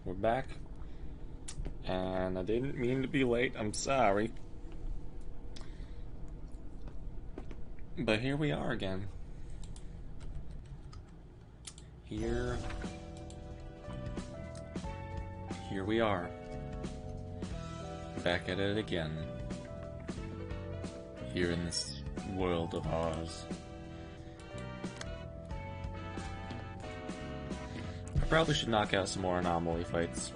we're back. And I didn't mean to be late, I'm sorry. But here we are again. Here we are. Back at it again. Here in this world of ours. I probably should knock out some more anomaly fights.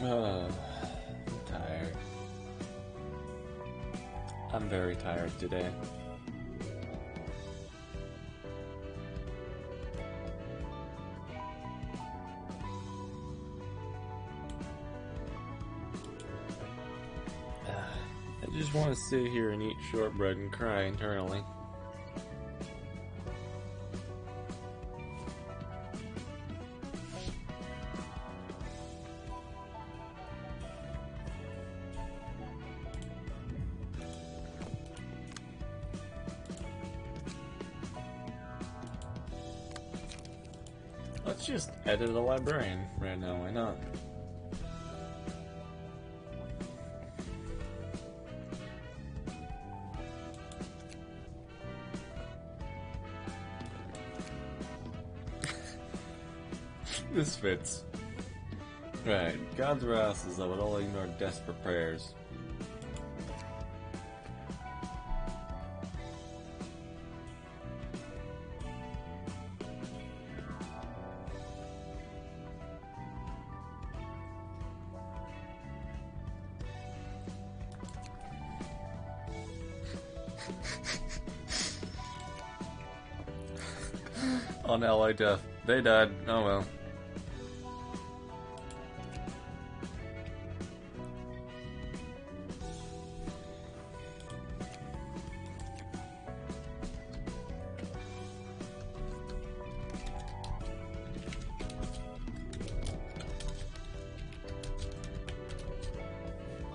I'm tired. I'm very tired today. I just want to sit here and eat shortbread and cry internally. Let's just edit a librarian right now, why not? This fits. Right, God's wrath is I would only ignore desperate prayers. On Ally Death. They died. Oh well.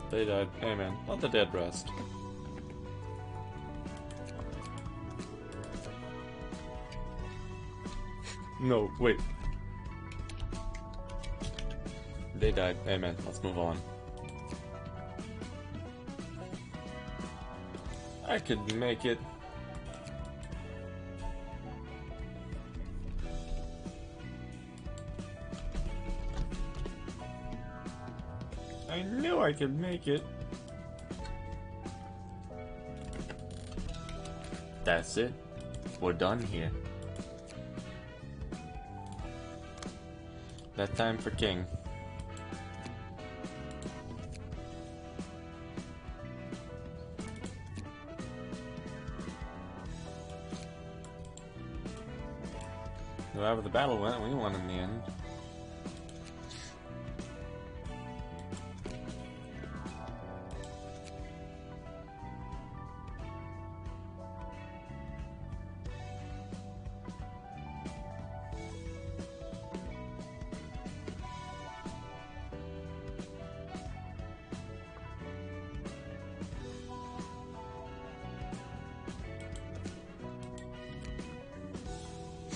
They died. Amen. Let the dead rest. No, wait. They died. Amen. Let's move on. I could make it. I knew I could make it. That's it. We're done here. That time for King. However the battle went, we won in the end.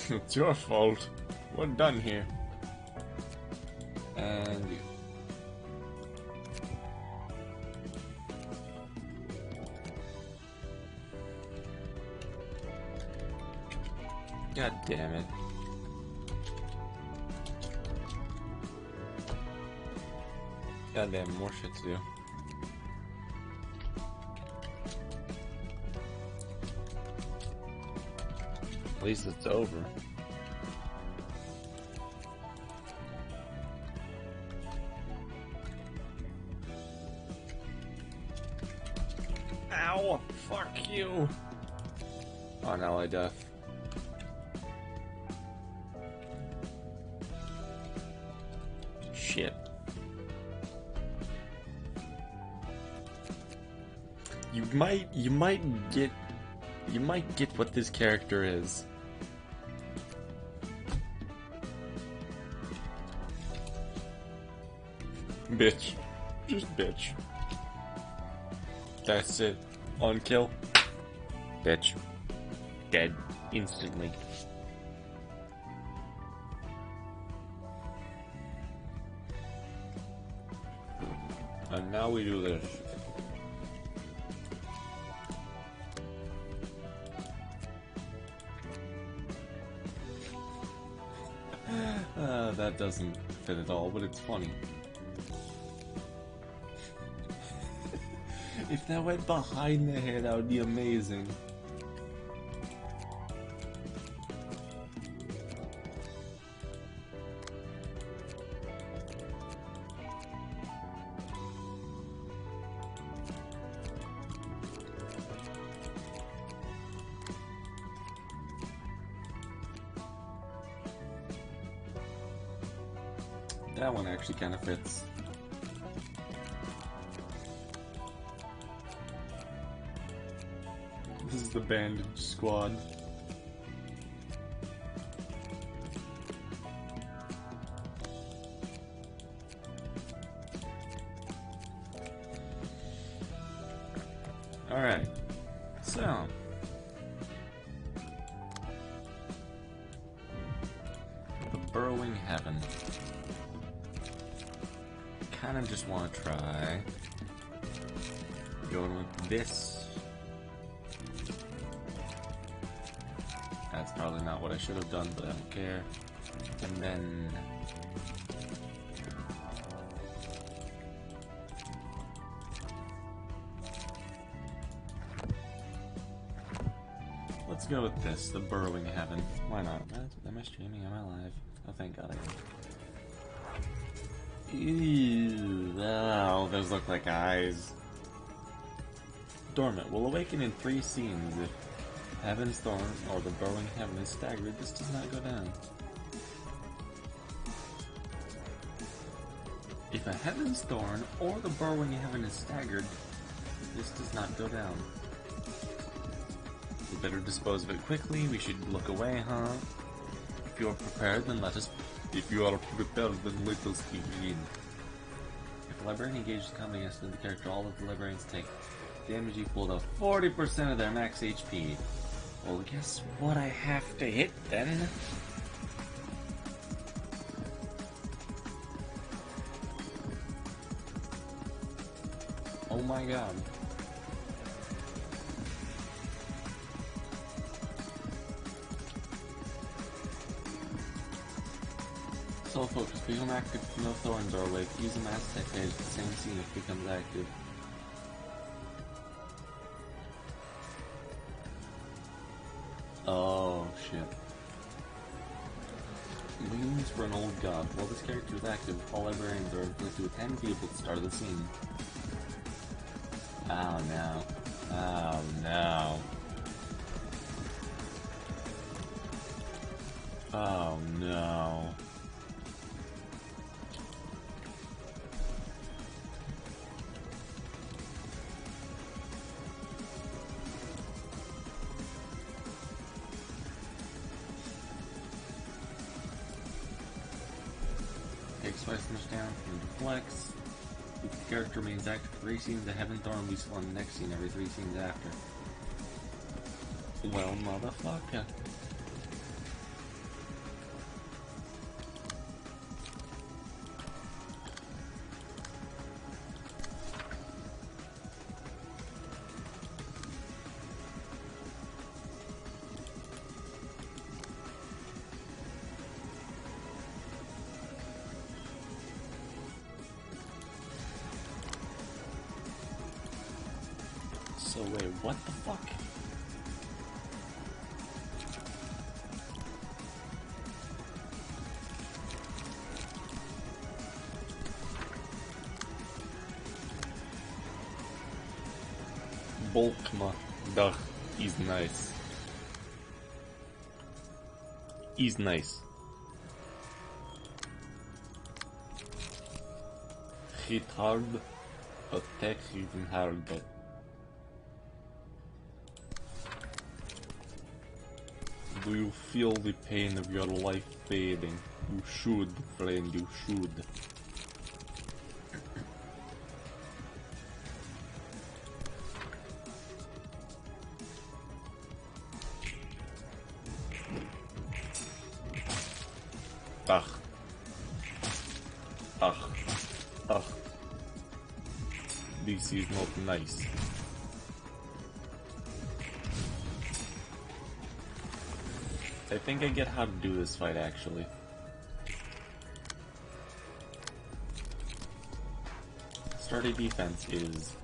It's your fault. We're done here. And you. God damn it. God damn, more shit to do. At least it's over. Ow! Fuck you! on ally death. Shit. You might get what this character is. Bitch. Just bitch. That's it. On kill. Bitch. Dead. Instantly. And now we do this. That doesn't fit at all, but it's funny. If that went behind the hair, that would be amazing. That one actually kind of fits. This is the bandage squad. Alright, so the Burrowing Heaven. Kinda just want to try going with this. That's probably not what I should have done, but I don't care. And then let's go with this, the Burrowing Heaven. Why not? Am I streaming? Am I live? Oh, thank God I am. Ew, oh, those look like eyes. Dormant will awaken in 3 scenes. If Heaven's Thorn or the Burrowing Heaven is staggered, this does not go down. If a Heaven's Thorn or the Burrowing Heaven is staggered, this does not go down. We better dispose of it quickly. We should look away, huh? If you are prepared, then let us. If you are prepared, then let us begin. If a librarian engages combat against the character, all of the librarians take damage equal to 40% of their max HP. Well, guess what I have to hit then? Oh my God. Soul focus. Become active if no thorns are awake. Use a mass attack page at the same scene if it becomes active. Oh, shit. Wings for an old god. While this character is active, all librarians are inflicted with 10 people at the start of the scene. Oh no. Oh no. Oh no. Takes twice as much damage from deflects. If the character remains active for 3 scenes, the Heaven Thorn will be still on the next scene every 3 scenes after. Well, motherfucker. So wait, what the fuck? Bulkma. Duh, he's nice. He's nice. Hit hard, attack even harder. Do you feel the pain of your life fading? You should, friend, you should. Ugh. Ugh. Ugh. This is not nice. I think I get how to do this fight, actually. Sturdy defense is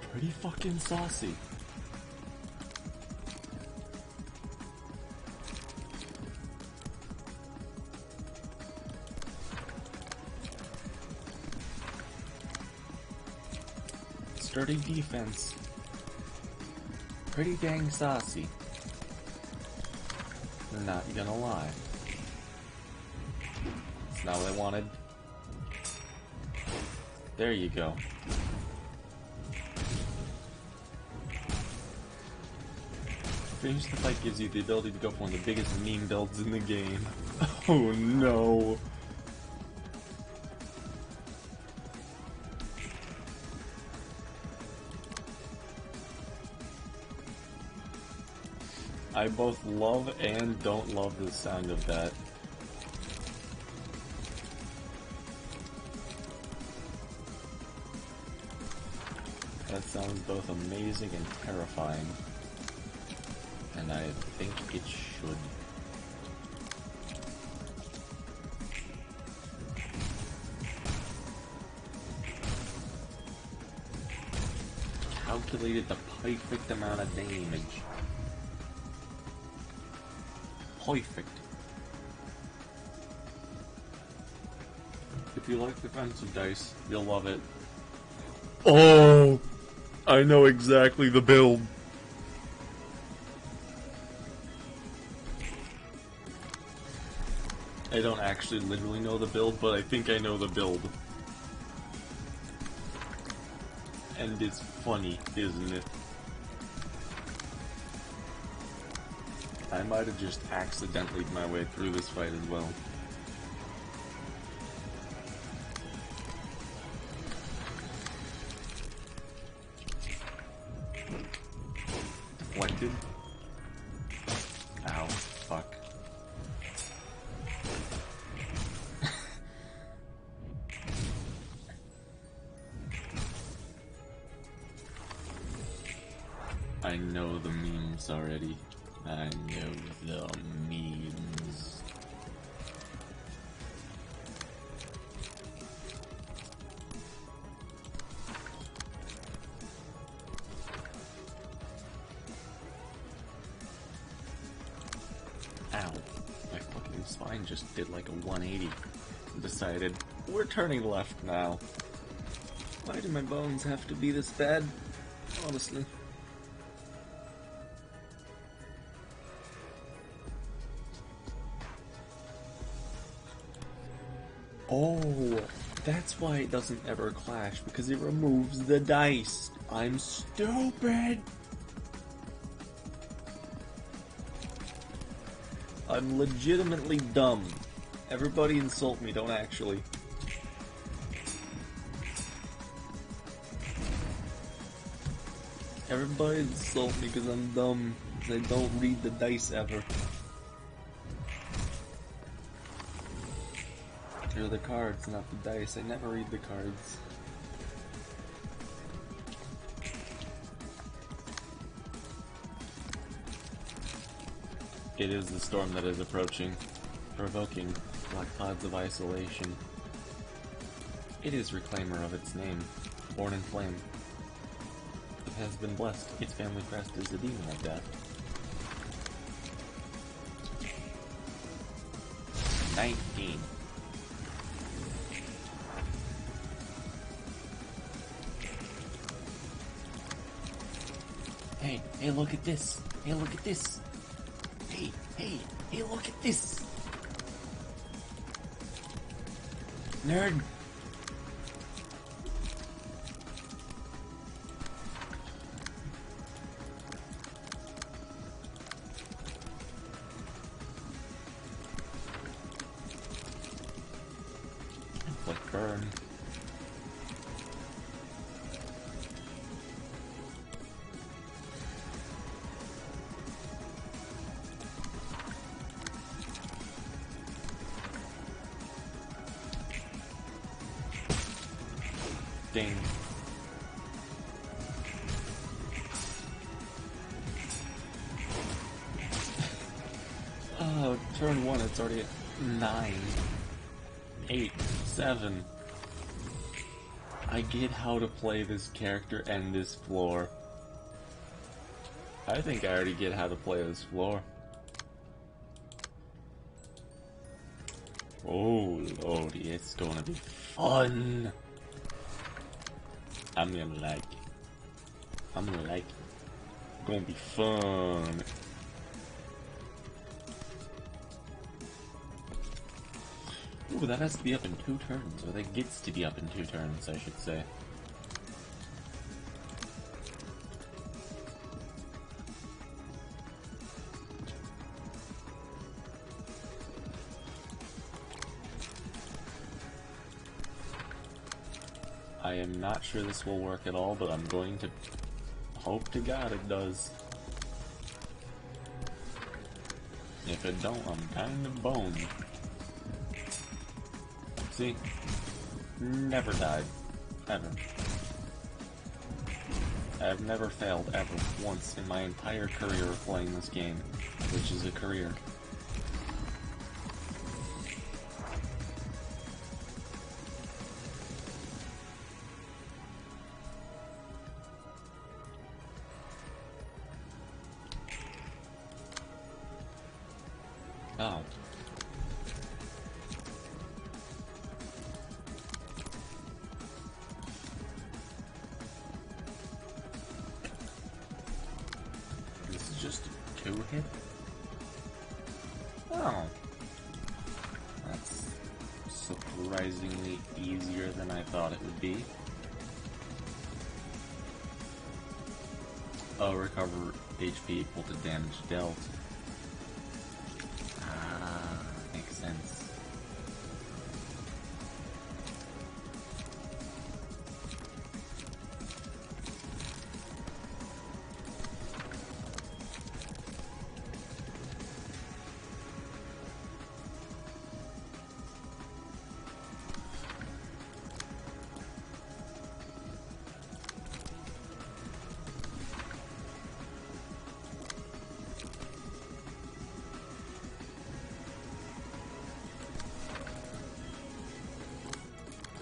pretty fucking saucy. Sturdy defense, pretty dang saucy. Not gonna lie. It's not what I wanted. There you go. Finish the fight gives you the ability to go for one of the biggest meme builds in the game. Oh no. I both love and don't love the sound of that. That sounds both amazing and terrifying. And I think it should. Calculated the perfect amount of damage. Perfect. If you like defensive dice, you'll love it. Oh! I know exactly the build. I don't actually literally know the build, but I think I know the build. And it's funny, isn't it? I might have just accidentally my way through this fight as well. Deflected. Ow, fuck. I know the memes already. I know the memes. Ow. My fucking spine just did like a 180 and decided, we're turning left now. Why do my bones have to be this bad? Honestly. Oh, that's why it doesn't ever clash, because it removes the dice. I'm stupid! I'm legitimately dumb. Everybody insult me, don't actually. Everybody insult me because I'm dumb. I don't read the dice ever. They're the cards, not the dice. I never read the cards. It is the storm that is approaching, provoking black clouds of isolation. It is reclaimer of its name, born in flame. It has been blessed. Its family crest is the demon of death. 19. Hey, look at this. Hey, look at this. Hey, Hey, hey, look at this! Nerd! Like burn. Ding. Oh, turn 1, it's already at 9, 8, 7. I get how to play this character and this floor. I think I already get how to play this floor. Oh lordy, it's gonna be fun! I'm gonna like it. I'm gonna like it. It's gonna be fun. Ooh, that has to be up in 2 turns, or that gets to be up in 2 turns, I should say. I am not sure this will work at all, but I'm going to hope to God it does. If it don't, I'm kind of boned. See? Never died. Ever. I've never failed ever once in my entire career of playing this game, which is a career. Oh. This is just a 2-hit? Oh. That's surprisingly easier than I thought it would be. Oh, recover HP equal to damage dealt. Ah, makes sense.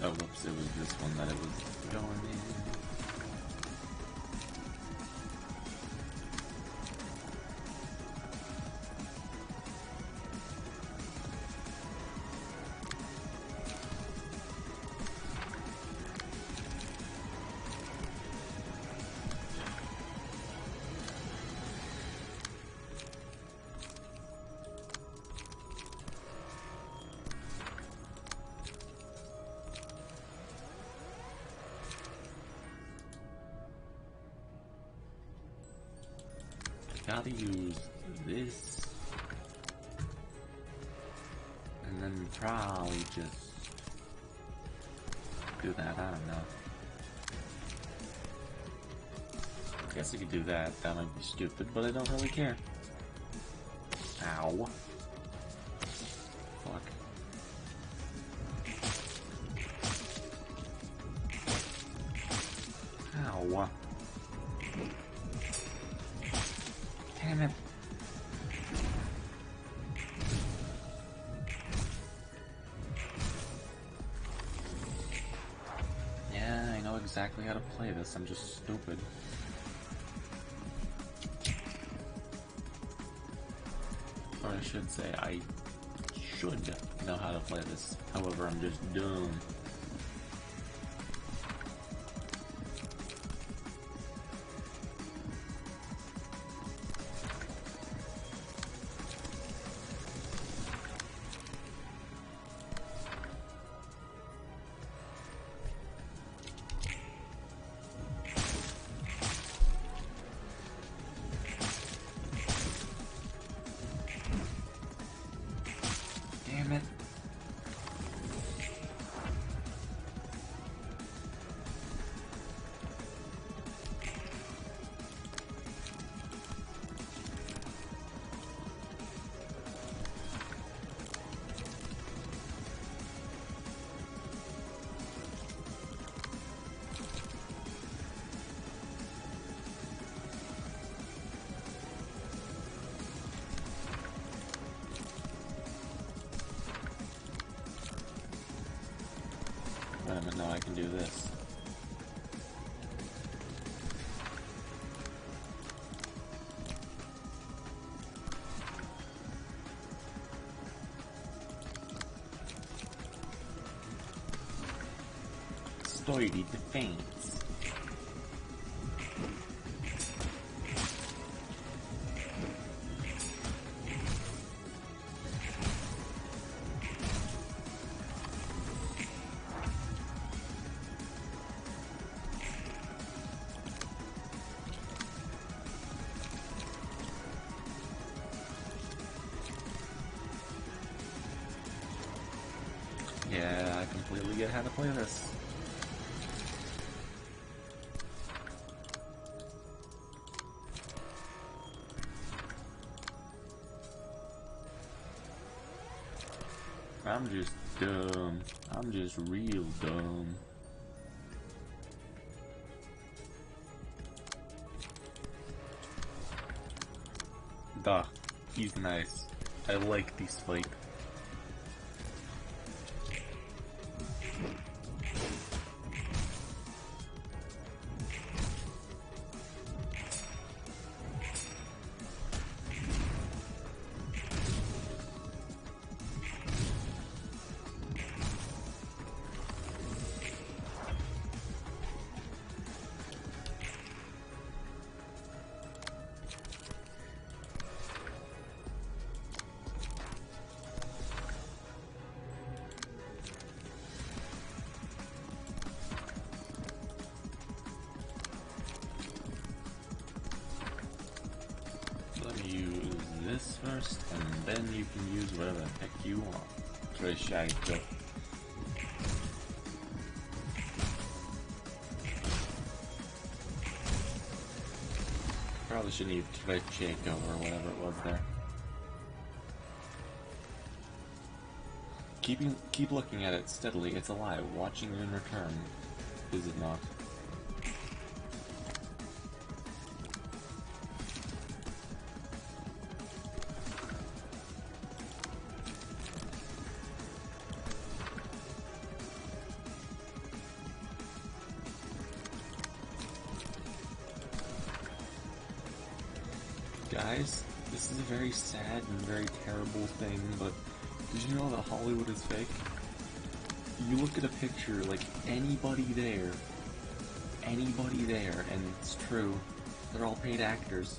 Oh, whoops, it was this one that it was going in. Gotta use this, and then probably just do that, I don't know. I guess I could do that, that might be stupid, but I don't really care. Ow. Fuck. Ow. Damn it. Yeah, I know exactly how to play this, I'm just stupid. Or I should say, I should know how to play this. However, I'm just dumb. can do this. Sturdy defense. Yeah, I completely get how to play this. I'm just dumb. I'm just real dumb. Duh. He's nice. I like this fight. This first, and then you can use whatever the heck you want. Try shag up. Probably shouldn't use try Jacob or whatever it was there. Keep looking at it steadily. It's alive. Watching you in return. Is it not? Guys, this is a very sad and very terrible thing, but did you know that Hollywood is fake? You look at a picture, like anybody there, and it's true, they're all paid actors.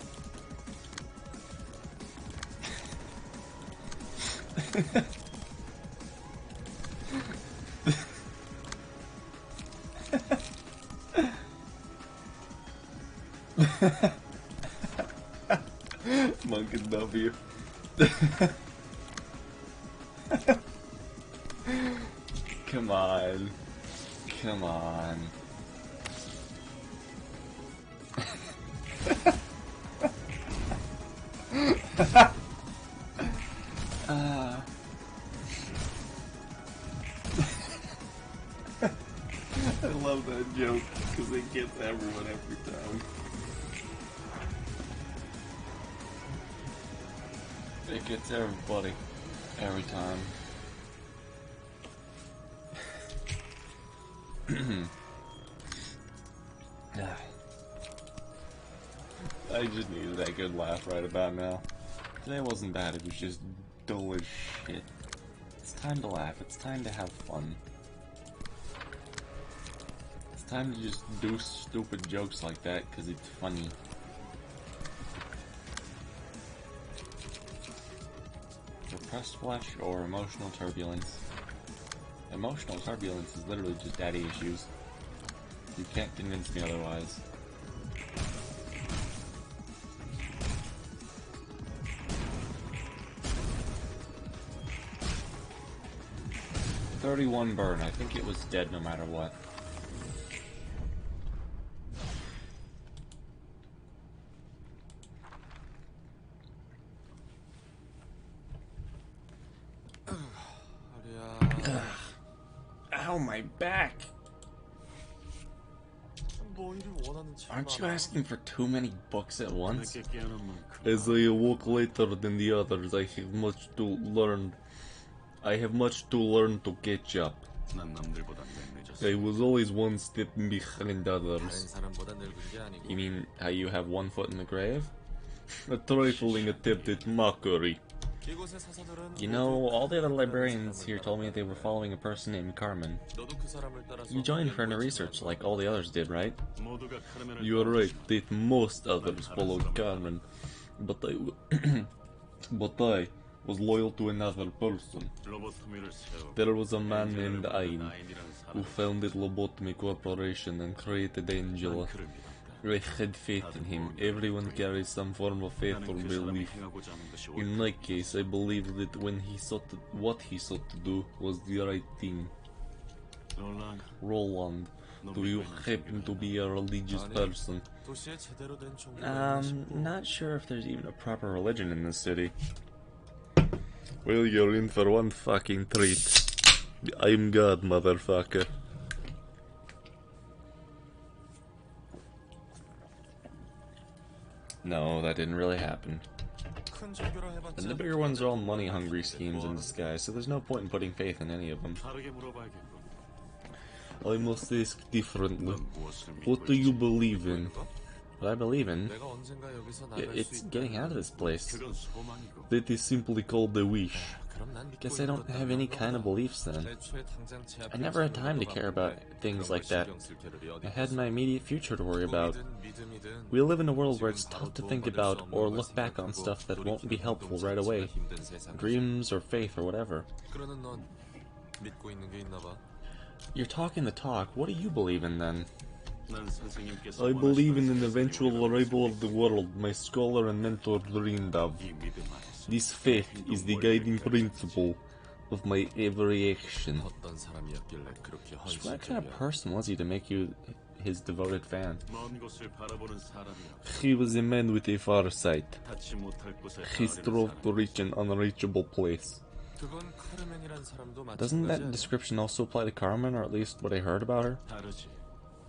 Monk and W. Come on. Come on. I love that joke because it gets everyone every time. It gets everybody every time. I just needed that good laugh right about now. Today wasn't bad, it was just dull as shit. It's time to laugh, it's time to have fun. It's time to just do stupid jokes like that because it's funny. Repressed flesh or emotional turbulence. Emotional turbulence is literally just daddy issues. You can't convince me otherwise. $31 burn. I think it was dead no matter what. Ow, my back! Aren't you asking for too many books at once? As I walk later than the others, I have much to learn. I have much to learn to catch up. I was always one step behind others. You mean how you have one foot in the grave? A trifling attempt at mockery. You know, all the other librarians here told me they were following a person named Carmen. You joined her in her research like all the others did, right? You're right, that most others followed Carmen. But I was loyal to another person. There was a man named Ayn who founded Lobotomy Corporation and created Angela. I had faith in him. Everyone carries some form of faith or belief. In my case, I believe that what he sought to do was the right thing. Roland, do you happen to be a religious person? Not sure if there's even a proper religion in this city. Well, you're in for one fucking treat. I'm God, motherfucker. No, that didn't really happen. And the bigger ones are all money-hungry schemes in disguise, so there's no point in putting faith in any of them. I must ask differently. What do you believe in? What I believe in? It's getting out of this place. That is simply called a wish. Guess I don't have any kind of beliefs then. I never had time to care about things like that. I had my immediate future to worry about. We live in a world where it's tough to think about or look back on stuff that won't be helpful right away. Dreams or faith or whatever. You're talking the talk. What do you believe in then? I believe in an eventual arrival of the world my scholar and mentor dreamed of. This faith is the guiding principle of my every action. So what kind of person was he to make you his devoted fan? He was a man with a far sight. He strove to reach an unreachable place. Doesn't that description also apply to Carmen, or at least what I heard about her?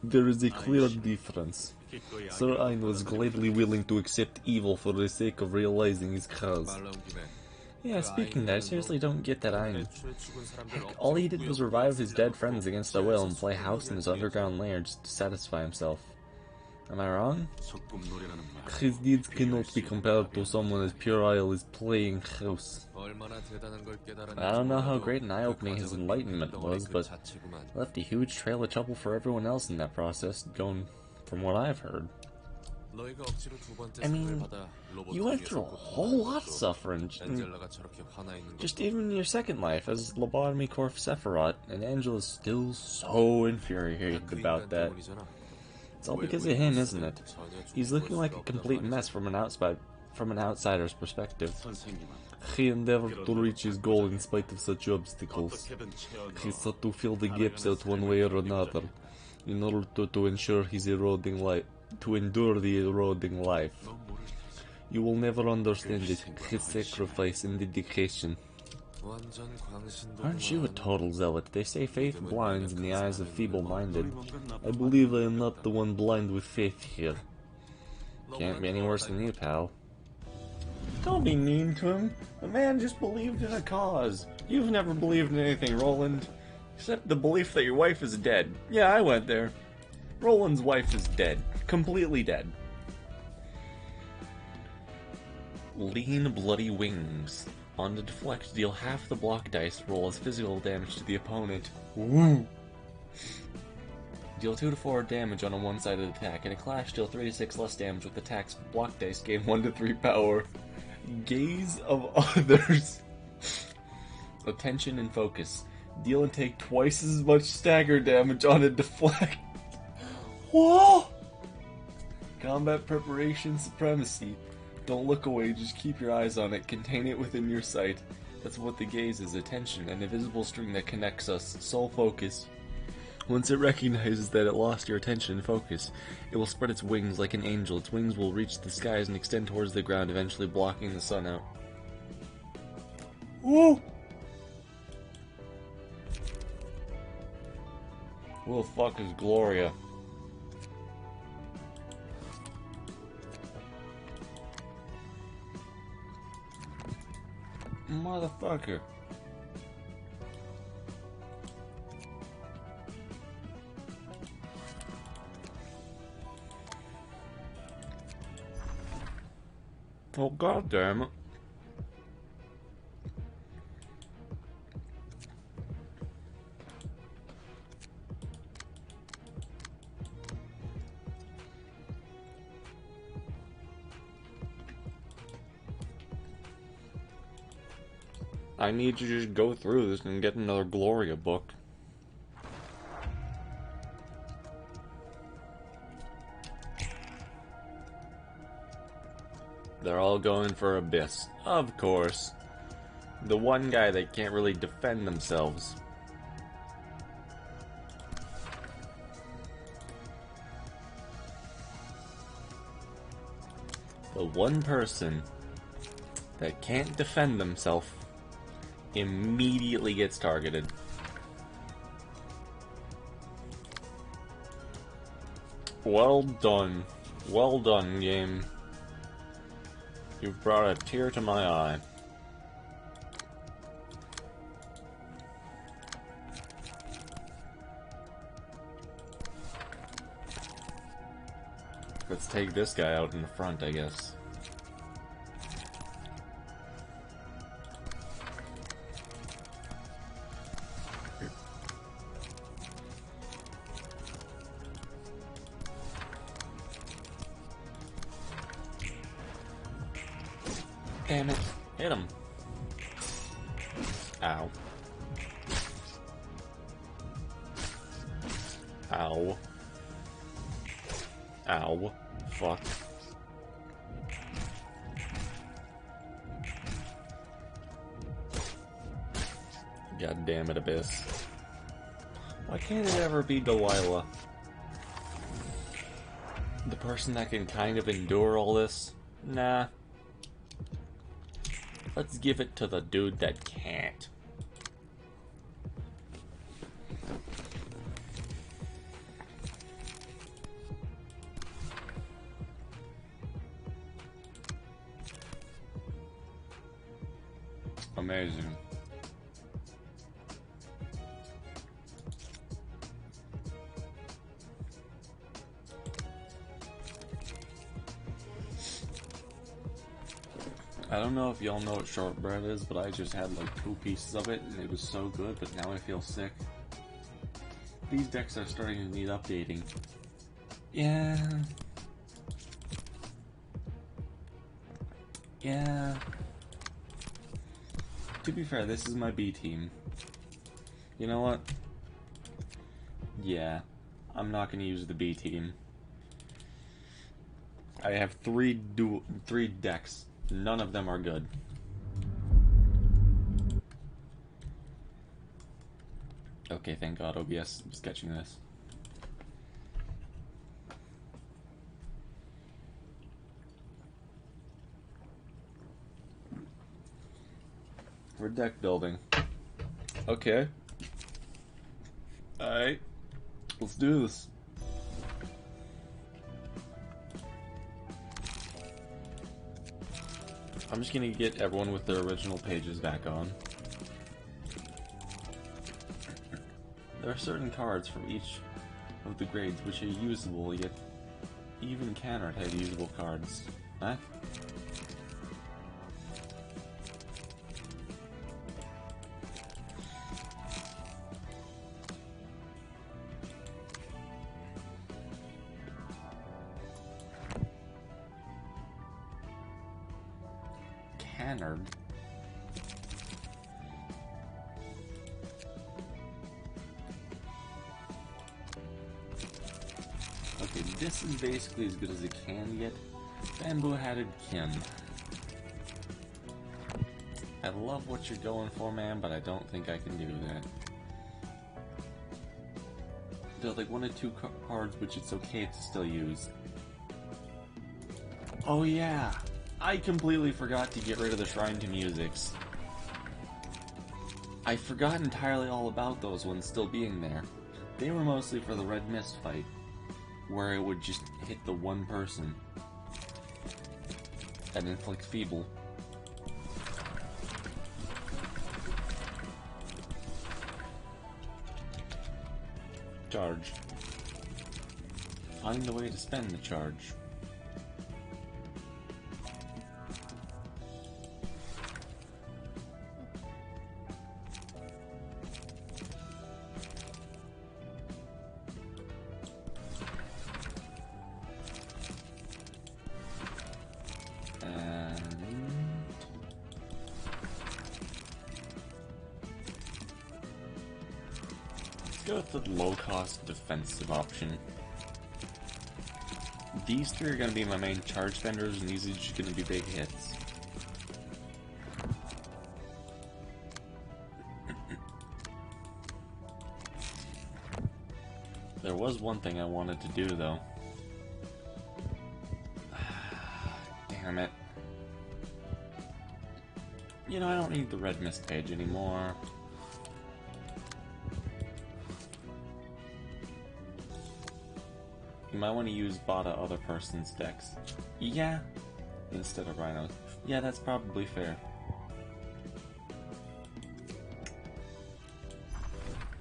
There is a clear difference. Sir Ayn was gladly willing to accept evil for the sake of realizing his cause. Yeah, speaking of that, I seriously don't get that Ayn. Heck, all he did was revive his dead friends against their will and play house in his underground lair just to satisfy himself. Am I wrong? His deeds cannot be compared to someone as puerile as playing house. I don't know how great and eye-opening his enlightenment was, but left a huge trail of trouble for everyone else in that process, going from what I've heard. I mean, you went through a whole lot of suffering, just even in your second life as Lobotomy Corp Sephiroth, and Angela's still so infuriated about that. It's all because of him, isn't it? He's looking like a complete mess from an outsider's perspective. He endeavored to reach his goal in spite of such obstacles. He sought to fill the gaps out one way or another, in order to ensure his endure the eroding life. You will never understand it, his sacrifice and dedication. Aren't you a total zealot? They say faith blinds in the eyes of feeble-minded. I believe I am not the one blind with faith here. Can't be any worse than you, pal. Don't be mean to him. The man just believed in a cause. You've never believed in anything, Roland. Except the belief that your wife is dead. Yeah, I went there. Roland's wife is dead. Completely dead. Lean bloody wings. On the deflect, deal half the block dice, roll as physical damage to the opponent. Woo! Deal 2 to 4 damage on a one-sided attack. In a clash, deal 3 to 6 less damage with attacks. Block dice gain 1 to 3 power. Gaze of others. Attention and focus. Deal and take twice as much stagger damage on a deflect. Whoa! Combat preparation supremacy. Don't look away, just keep your eyes on it, contain it within your sight. That's what the gaze is, attention, an invisible string that connects us, sole focus. Once it recognizes that it lost your attention and focus, it will spread its wings like an angel. Its wings will reach the skies and extend towards the ground, eventually blocking the sun out. Woo! Who the fuck is Gloria? Motherfucker. Oh, god damn it. I need to just go through this and get another Gloria book. They're all going for Abyss. Of course. The one guy that can't really defend themselves. The one person that can't defend themselves immediately gets targeted. Well done. Well done, game. You've brought a tear to my eye. Let's take this guy out in the front, I guess. Damn it. Hit him. Ow. Ow. Ow. Fuck. God damn it, Abyss. Why can't it ever be Delilah? The person that can kind of endure all this? Nah. Let's give it to the dude that can't. Amazing. I don't know if y'all know what shortbread is, but I just had like 2 pieces of it and it was so good, but now I feel sick. These decks are starting to need updating. Yeah. Yeah. To be fair, this is my B team. You know what? Yeah. I'm not gonna use the B team. I have 3 decks. None of them are good. Okay, thank God OBS was catching this. We're deck building. Okay. Alright. Let's do this. I'm just gonna get everyone with their original pages back on. There are certain cards from each of the grades which are usable, yet even cannot have usable cards. Huh? Canard? Okay, this is basically as good as it can get. Bamboo-hatted Kim. I love what you're going for, man, but I don't think I can do that. There's like 1 or 2 cards which it's okay to still use. Oh yeah! I completely forgot to get rid of the Shrine to Musics. I forgot entirely all about those ones still being there. They were mostly for the Red Mist fight, where it would just hit the one person and inflict Feeble. Charge. Find a way to spend the charge. go with the low-cost defensive option. These three are going to be my main charge spenders, and these are just going to be big hits. There was one thing I wanted to do, though. Damn it. You know, I don't need the red mist page anymore. You might want to use Bada other person's decks. Yeah, instead of Rhinos. Yeah, that's probably fair.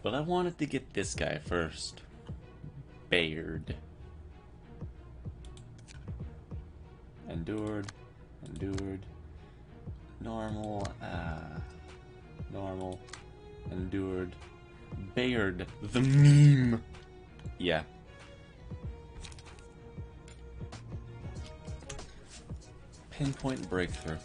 But I wanted to get this guy first. Bayard. Endured. Normal. Normal. Endured. Bayard. The meme. Yeah. Pinpoint breakthrough.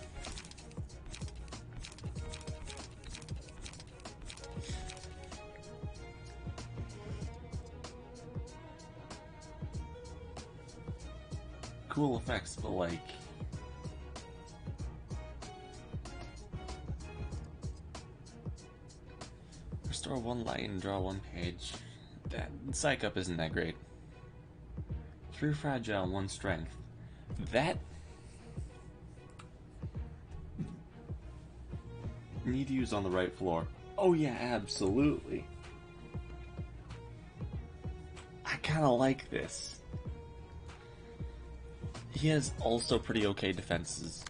Cool effects, but like... Restore one light and draw one page. That psych up isn't that great. 3 fragile, 1 strength. That... Need to use on the right floor. Oh yeah, absolutely. I kinda like this. He has also pretty okay defenses.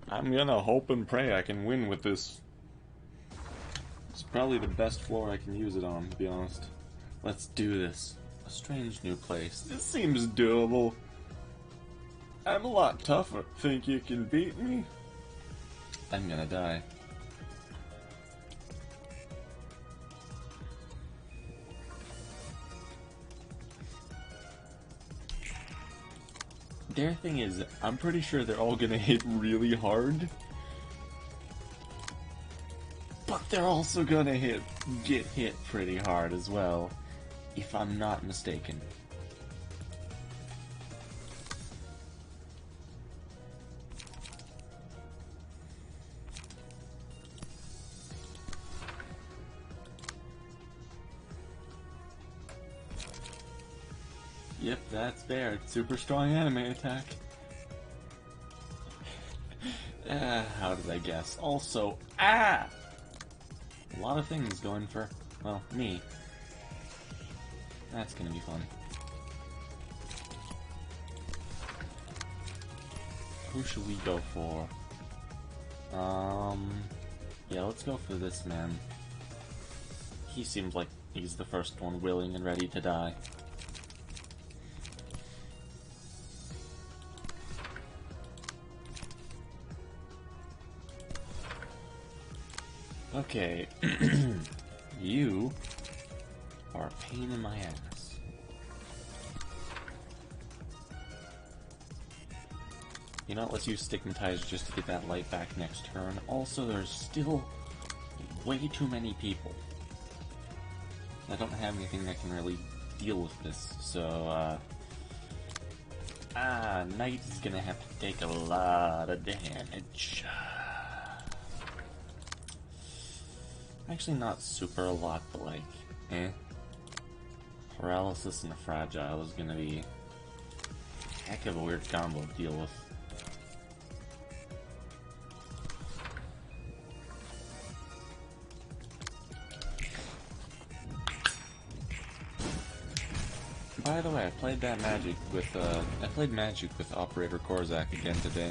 I'm gonna hope and pray I can win with this. It's probably the best floor I can use it on, to be honest. Let's do this. A strange new place. This seems doable. I'm a lot tougher. Think you can beat me? I'm gonna die. Their thing is, I'm pretty sure they're all gonna hit really hard. But they're also gonna get hit pretty hard as well, if I'm not mistaken. Yep, that's fair. Super strong anime attack. How did I guess? Also, a lot of things going for, well, me. That's gonna be fun. Who should we go for? Yeah, let's go for this man. He seems like he's the first one willing and ready to die. Okay, you are a pain in my ass. You know what, let's use Stigmatize just to get that light back next turn. Also, there's still way too many people. I don't have anything that can really deal with this, so, Knight is gonna have to take a lot of damage. Actually, not super a lot, but like, Paralysis and the Fragile is gonna be a heck of a weird combo to deal with. By the way, I played Magic with Operator Korzak again today.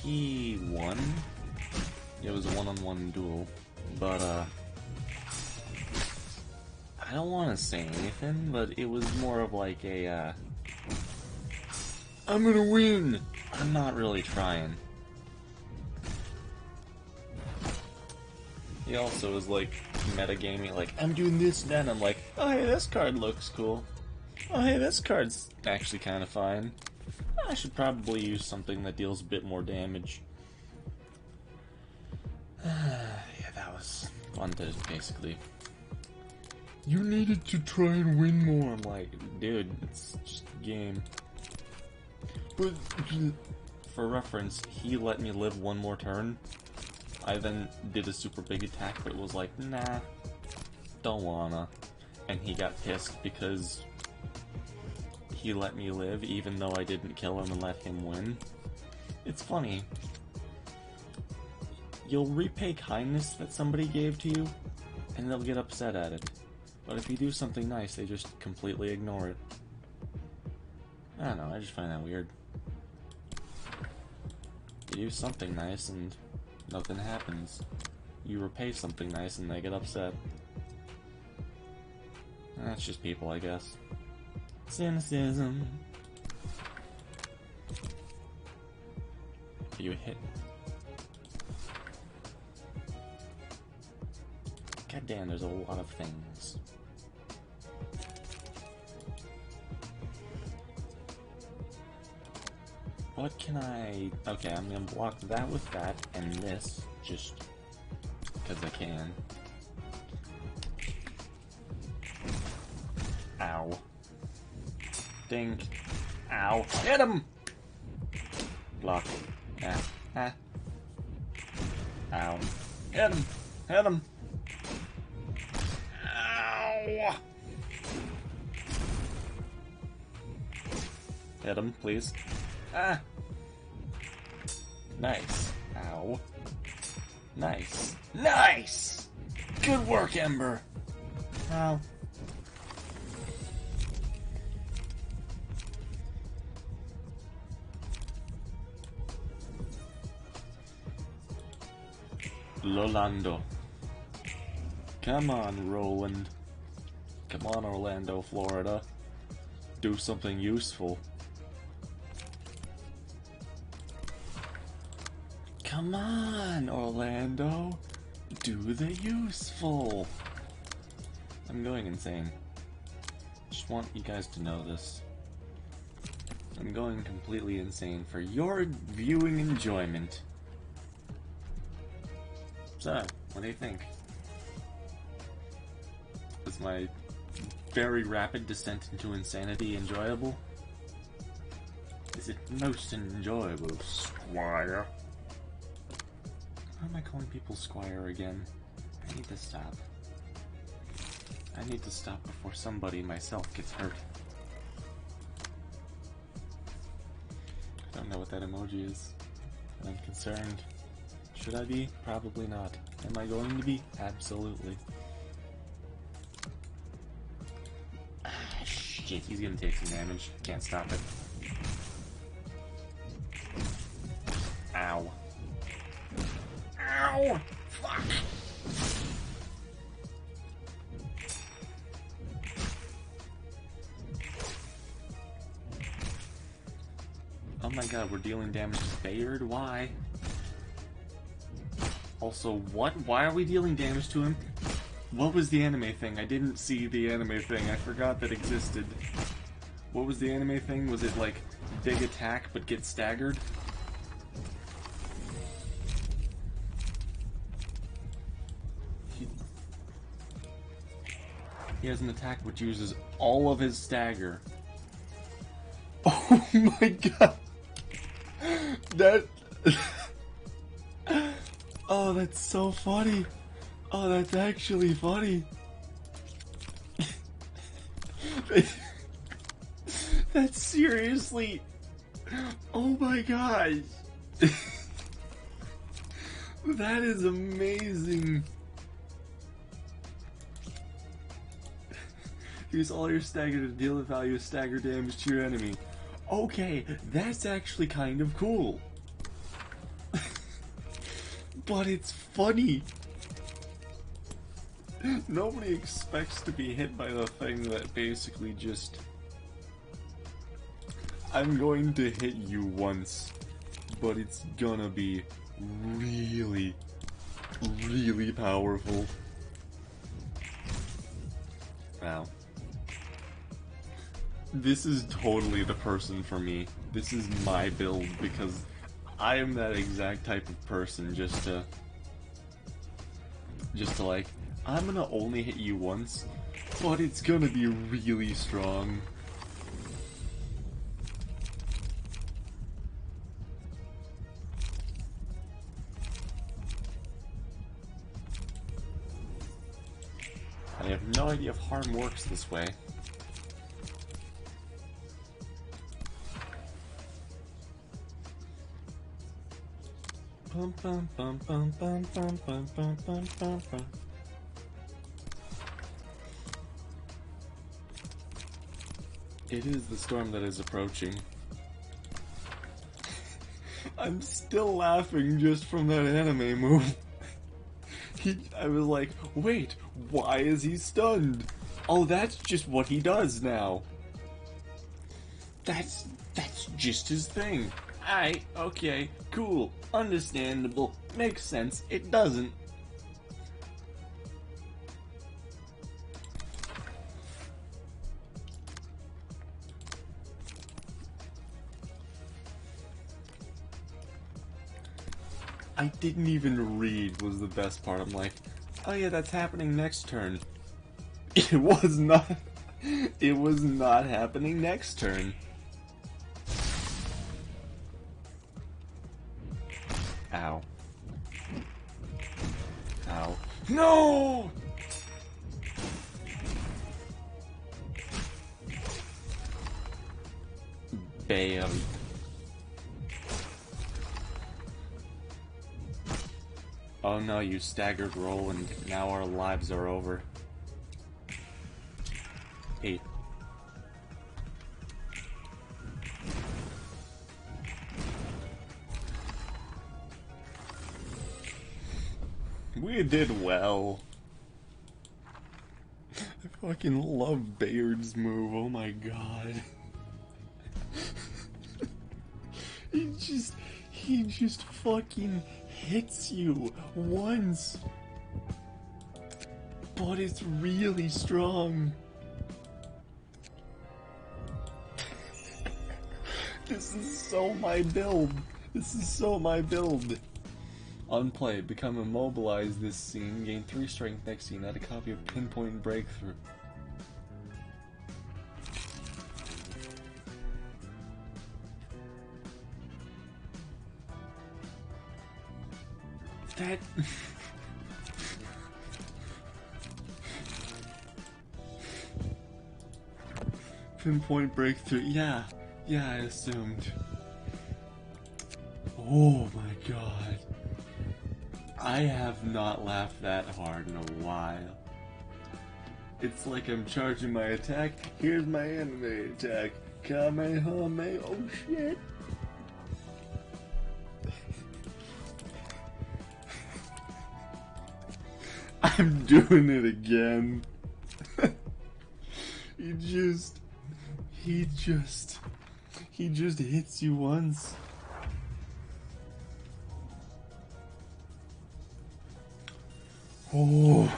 He won. It was a one-on-one duel, but, I don't want to say anything, but it was more of like a, I'm gonna win! I'm not really trying. He also was like, metagaming, like, I'm doing this and then I'm like, oh hey, this card looks cool. Oh hey, this card's actually kind of fine. I should probably use something that deals a bit more damage. Yeah, that was fun to basically. You needed to try and win more. I'm like, dude, it's just a game. But For reference, he let me live one more turn. I then did a super big attack, but it was like, nah, don't wanna. And he got pissed because he let me live even though I didn't kill him and let him win. It's funny. You'll repay kindness that somebody gave to you, and they'll get upset at it. But if you do something nice, they just completely ignore it. I don't know, I just find that weird. You do something nice and nothing happens. You repay something nice and they get upset. That's just people, I guess. Cynicism. You hit. God damn, there's a lot of things. What can I... Okay, I'm gonna block that with that, and this, just because I can. Ow. Ding. Ow. Hit him! Block. Ah. Ah. Ow. Hit him! Hit him! Ow! Hit him, please. Ah! Nice. Ow. Nice. Nice! Good work, Ember! Ow. Lolando. Come on, Roland. Come on, Orlando, Florida. Do something useful. Come on, Orlando. Do the useful. I'm going insane. Just want you guys to know this. I'm going completely insane for your viewing enjoyment. So, what do you think? Was my very rapid descent into insanity enjoyable? Is it most enjoyable, Squire? Why am I calling people Squire again? I need to stop. I need to stop before somebody, myself, gets hurt. I don't know what that emoji is. I'm concerned. Should I be? Probably not. Am I going to be? Absolutely. Ah, shit, he's gonna take some damage. Can't stop it. Ow. Ow! Fuck! Oh my god, we're dealing damage to Bayard? Why? Also, what? Why are we dealing damage to him? What was the anime thing? I didn't see the anime thing. I forgot that existed. What was the anime thing? Was it like big attack but get staggered? He has an attack which uses all of his stagger. oh my god. That... Oh, that's so funny. Oh, that's actually funny. That's seriously... Oh my gosh. That is amazing. Use all your stagger to deal the value of stagger damage to your enemy. Okay, that's actually kind of cool. But it's funny. Nobody expects to be hit by the thing that basically just... I'm going to hit you once, but it's gonna be really, really powerful. Wow. This is totally the person for me. This is my build because I am that exact type of person just to Just to like, I'm gonna only hit you once, but it's gonna be really strong. I have no idea if harm works this way. Bum, bum, bum, bum, bum, bum, bum, bum, bum, bum, bum. It is the storm that is approaching. I'm still laughing just from that anime move. I was like, wait, why is he stunned? Oh, that's just what he does now. That's just his thing. Aight, okay, cool, understandable, makes sense, it doesn't. I didn't even read was the best part. I'm like, oh yeah, that's happening next turn. It was not happening next turn. Ow. Ow. No! Bam. Oh no, you staggered roll and now our lives are over. 8. We did well. I fucking love Bayard's move, oh my god. He just fucking hits you once. But it's really strong. This is so my build. This is so my build. On play, become immobilized this scene, gain 3 strength next scene, add a copy of Pinpoint Breakthrough. That... Pinpoint Breakthrough, yeah, I assumed. Oh my god. I have not laughed that hard in a while. It's like I'm charging my attack, here's my anime attack. Kamehameha, oh shit. I'm doing it again. He just hits you once. Oh.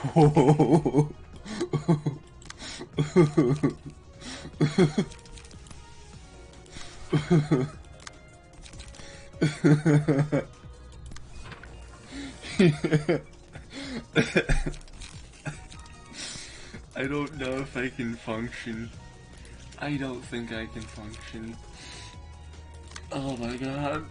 I don't know if I can function. I don't think I can function. Oh my god.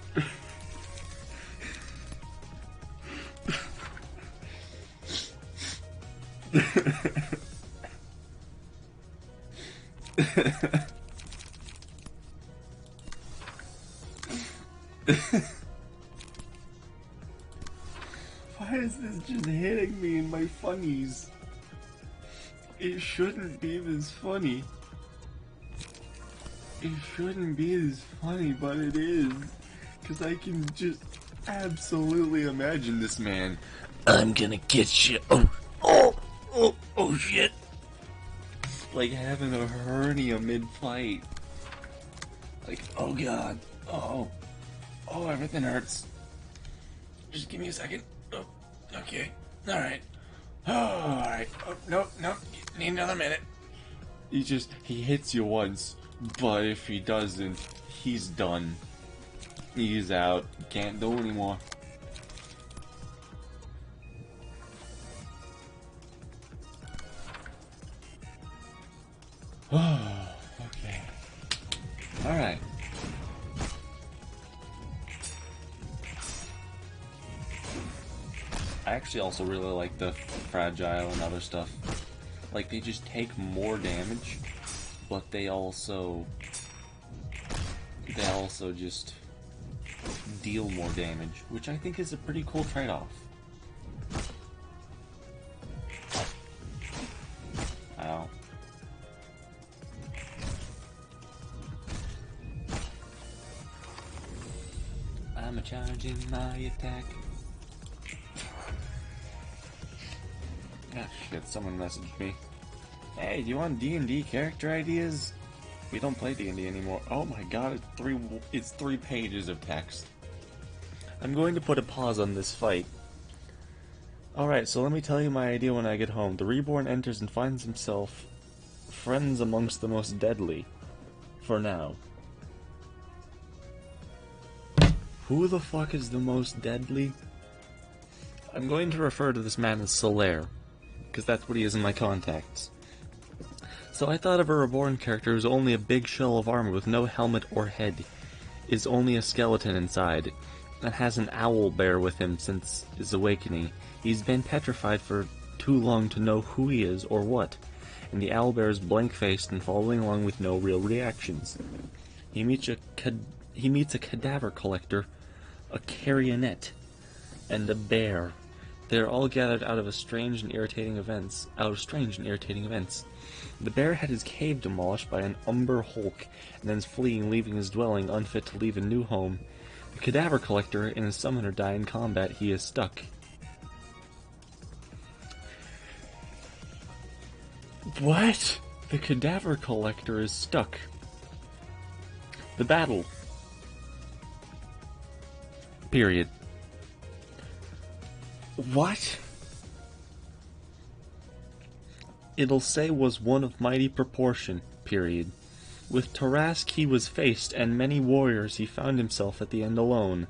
Why is this just hitting me in my funnies? It shouldn't be this funny. It shouldn't be this funny, but it is. Because I can just absolutely imagine this man. I'm gonna get you. Oh shit. Like having a hernia mid-fight. Like, oh god. Oh, everything hurts. Just give me a second. Oh, okay. Alright. Oh, alright. Oh, nope. Need another minute. He hits you once, but if he doesn't, he's done. He's out. Can't do anymore. Oh, okay. Alright. I actually also really like the fragile and other stuff. Like, they just take more damage, but they also just deal more damage, which I think is a pretty cool trade-off. Ow. I'm charging my attack. Ah, shit, someone messaged me. Hey, do you want D&D character ideas? We don't play D&D anymore. Oh my god, it's three pages of text. I'm going to put a pause on this fight. Alright, so let me tell you my idea when I get home. The Reborn enters and finds himself friends amongst the most deadly. For now. Who the fuck is the most deadly? I'm going to refer to this man as Solaire, because that's what he is in my contacts. So I thought of a Reborn character who's only a big shell of armor with no helmet or head, is only a skeleton inside, and has an owl bear with him since his awakening. He's been petrified for too long to know who he is or what, and the owl bear is blank-faced and following along with no real reactions. He meets a cadaver collector, a carrionet, and a bear. They are all gathered out of strange and irritating events. The bear had his cave demolished by an Umber Hulk, and then is fleeing, leaving his dwelling unfit to leave a new home. The cadaver collector and his summoner die in combat. He is stuck. What? The cadaver collector is stuck. The battle. Period. What? It'll say was one of mighty proportion. Period. With Tarask he was faced, and many warriors he found himself at the end alone.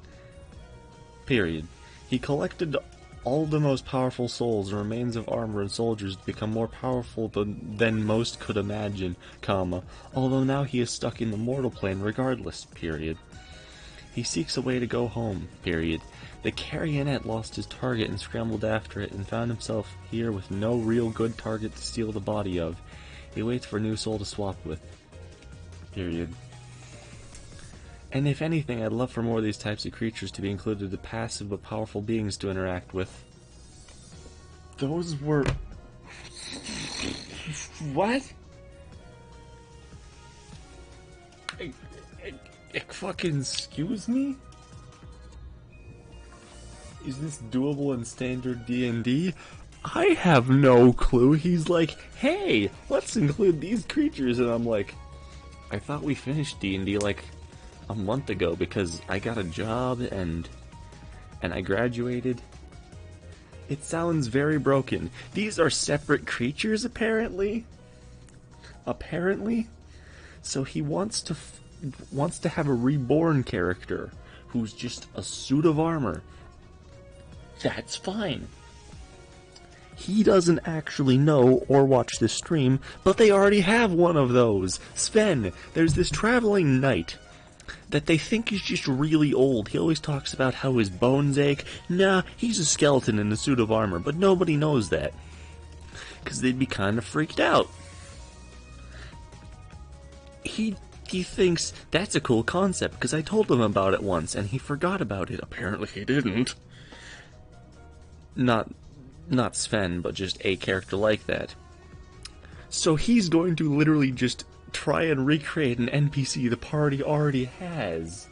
Period. He collected all the most powerful souls and remains of armor and soldiers to become more powerful than most could imagine, comma, although now he is stuck in the mortal plane regardless. Period. He seeks a way to go home. Period. The carrionet lost his target and scrambled after it, and found himself here with no real good target to steal the body of. He waits for a new soul to swap with. Period. And if anything, I'd love for more of these types of creatures to be included, the passive but powerful beings to interact with. Those were... What? Fucking excuse me? Is this doable in standard D&D? I have no clue. He's like, hey, let's include these creatures, and I'm like, I thought we finished D&D like a month ago because I got a job and I graduated. It sounds very broken. These are separate creatures, apparently. So he wants to have a reborn character who's just a suit of armor. That's fine. He doesn't actually know or watch this stream, but they already have one of those. Sven, there's this traveling knight that they think is just really old. He always talks about how his bones ache. Nah, he's a skeleton in a suit of armor, but nobody knows that, because they'd be kind of freaked out. He thinks that's a cool concept, because I told him about it once, and he forgot about it. Apparently he didn't. Not Sven, but just a character like that. So he's going to literally just try and recreate an NPC the party already has.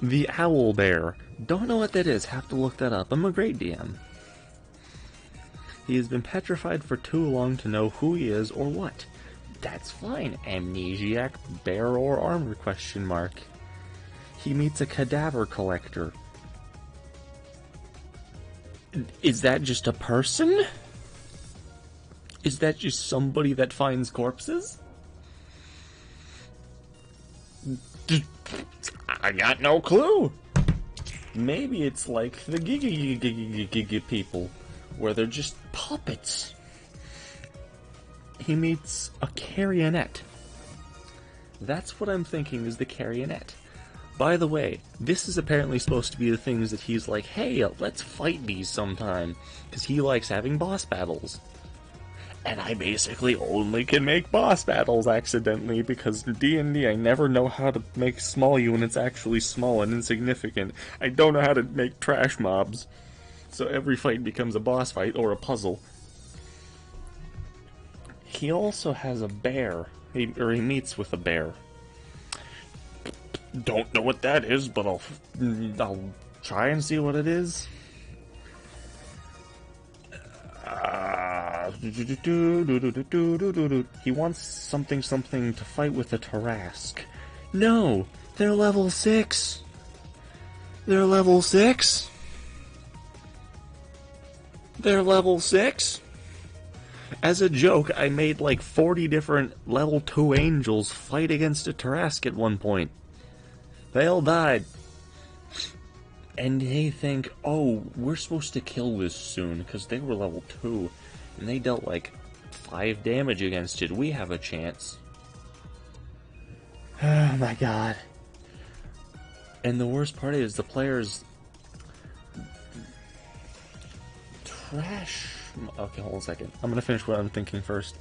The Owl Bear. Don't know what that is. Have to look that up. I'm a great DM. He has been petrified for too long to know who he is or what. That's fine. Amnesiac, bear or armor, question mark. He meets a cadaver collector. Is that just a person? Is that just somebody that finds corpses? I got no clue. Maybe it's like the Giga people, where they're just puppets. he meets a carrionet. That's what I'm thinking is the carrionet. By the way, this is apparently supposed to be the things that he's like, hey, let's fight these sometime, because he likes having boss battles. And I basically only can make boss battles accidentally, because in D&D I never know how to make small units actually small and insignificant. I don't know how to make trash mobs. So every fight becomes a boss fight, or a puzzle. He also has a bear, he meets with a bear. Don't know what that is, but I'll try and see what it is. He wants something to fight with a Tarrasque. No! They're level 6! They're level 6? They're level 6? As a joke, I made like 40 different level 2 angels fight against a Tarrasque at one point. They all died. And they think, oh, we're supposed to kill this soon, because they were level 2, and they dealt like 5 damage against it. We have a chance. Oh my god. And the worst part is, the players... Okay, hold on a second. I'm gonna finish what I'm thinking first.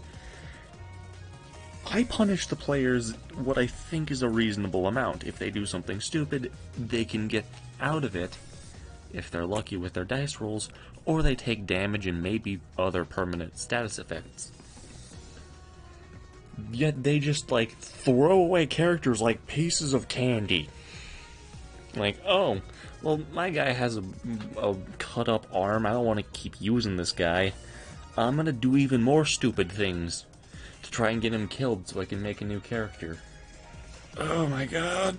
I punish the players what I think is a reasonable amount. If they do something stupid, they can get out of it, if they're lucky with their dice rolls, or they take damage and maybe other permanent status effects. Yet they just, like, throw away characters like pieces of candy. Like, oh, well, my guy has a cut-up arm, I don't want to keep using this guy. I'm gonna do even more stupid things to try and get him killed so I can make a new character. Oh my god.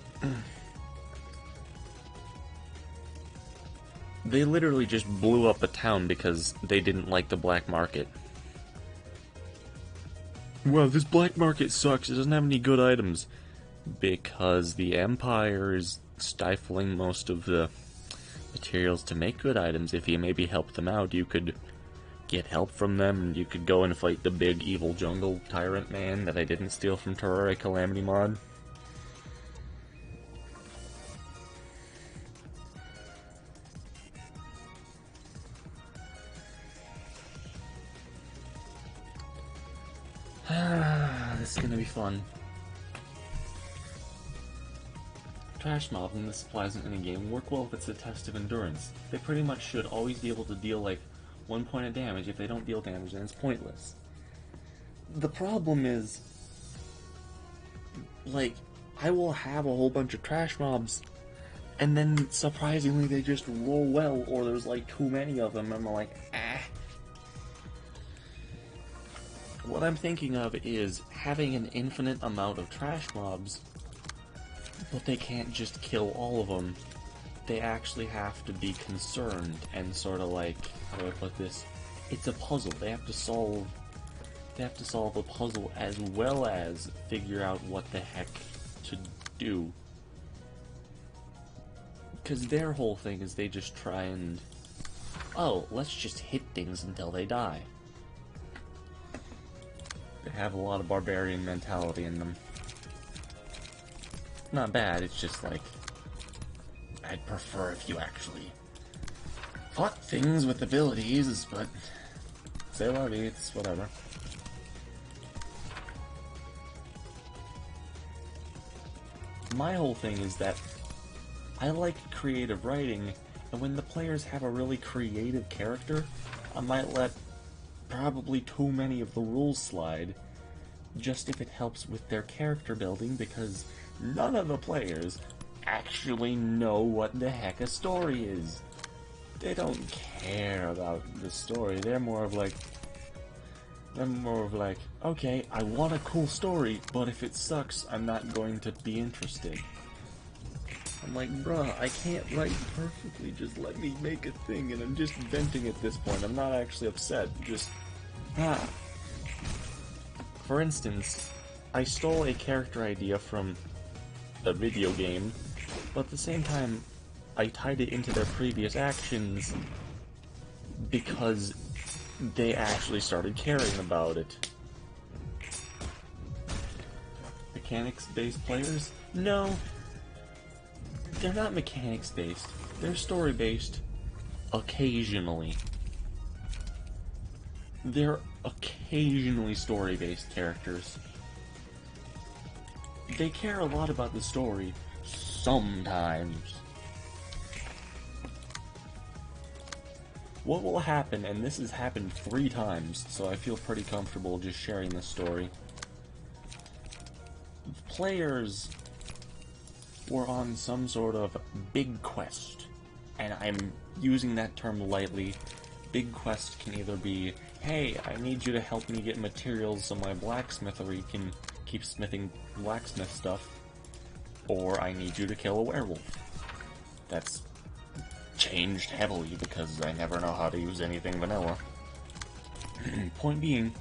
They literally just blew up a town because they didn't like the black market. Well, this black market sucks, it doesn't have any good items. Because the Empire is stifling most of the materials to make good items. If you maybe help them out, you could get help from them, and you could go and fight the big evil jungle tyrant man that I didn't steal from Terraria Calamity mod. This is gonna be fun. Trash mobs and the supplies in any game work well if it's a test of endurance. They pretty much should always be able to deal like 1 point of damage. If they don't deal damage, then it's pointless. The problem is, like, I will have a whole bunch of trash mobs, and then surprisingly they just roll well, or there's like too many of them, and I'm like, ah. What I'm thinking of is having an infinite amount of trash mobs, but they can't just kill all of them. They actually have to be concerned and sort of like, how do I put this? It's a puzzle. They have to solve a puzzle as well as figure out what the heck to do. Because their whole thing is they just try and, oh, let's just hit things until they die. They have a lot of barbarian mentality in them. Not bad, it's just like, I'd prefer if you actually fought things with abilities, but c'est la vie, it's whatever. My whole thing is that I like creative writing, and when the players have a really creative character, I might let probably too many of the rules slide, just if it helps with their character building, because none of the players actually know what the heck a story is. They don't care about the story. They're more of like, okay, I want a cool story, but if it sucks, I'm not going to be interested. I'm like, bruh, I can't write perfectly, just let me make a thing, and I'm just venting at this point. I'm not actually upset, just, For instance, I stole a character idea from a video game, but at the same time, I tied it into their previous actions because they actually started caring about it. mechanics-based players? No. They're not mechanics-based. They're story-based. Occasionally. They're occasionally story-based characters. They care a lot about the story. Sometimes. What will happen, and this has happened 3 times, so I feel pretty comfortable just sharing this story. Players were on some sort of big quest, and I'm using that term lightly. Big quest can either be, hey, I need you to help me get materials so my blacksmithery can keep smithing blacksmith stuff, or I need you to kill a werewolf. That's changed heavily because I never know how to use anything vanilla. Point being,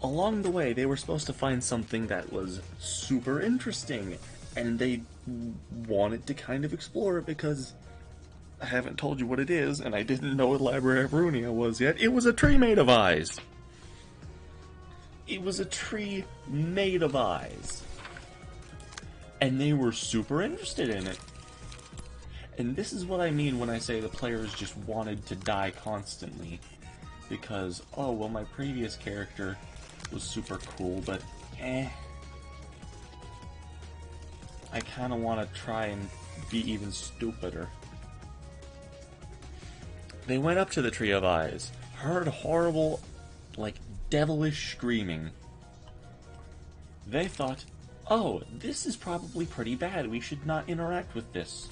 along the way they were supposed to find something that was super interesting, and they wanted to kind of explore it because I haven't told you what it is, and I didn't know what Library of Runia was yet. It was a tree made of eyes. It was a tree made of eyes. And they were super interested in it. And this is what I mean when I say the players just wanted to die constantly. Because, oh, well, my previous character was super cool, but I kind of want to try and be even stupider. They went up to the Tree of Eyes, heard horrible, like, devilish screaming. They thought, oh, this is probably pretty bad, we should not interact with this.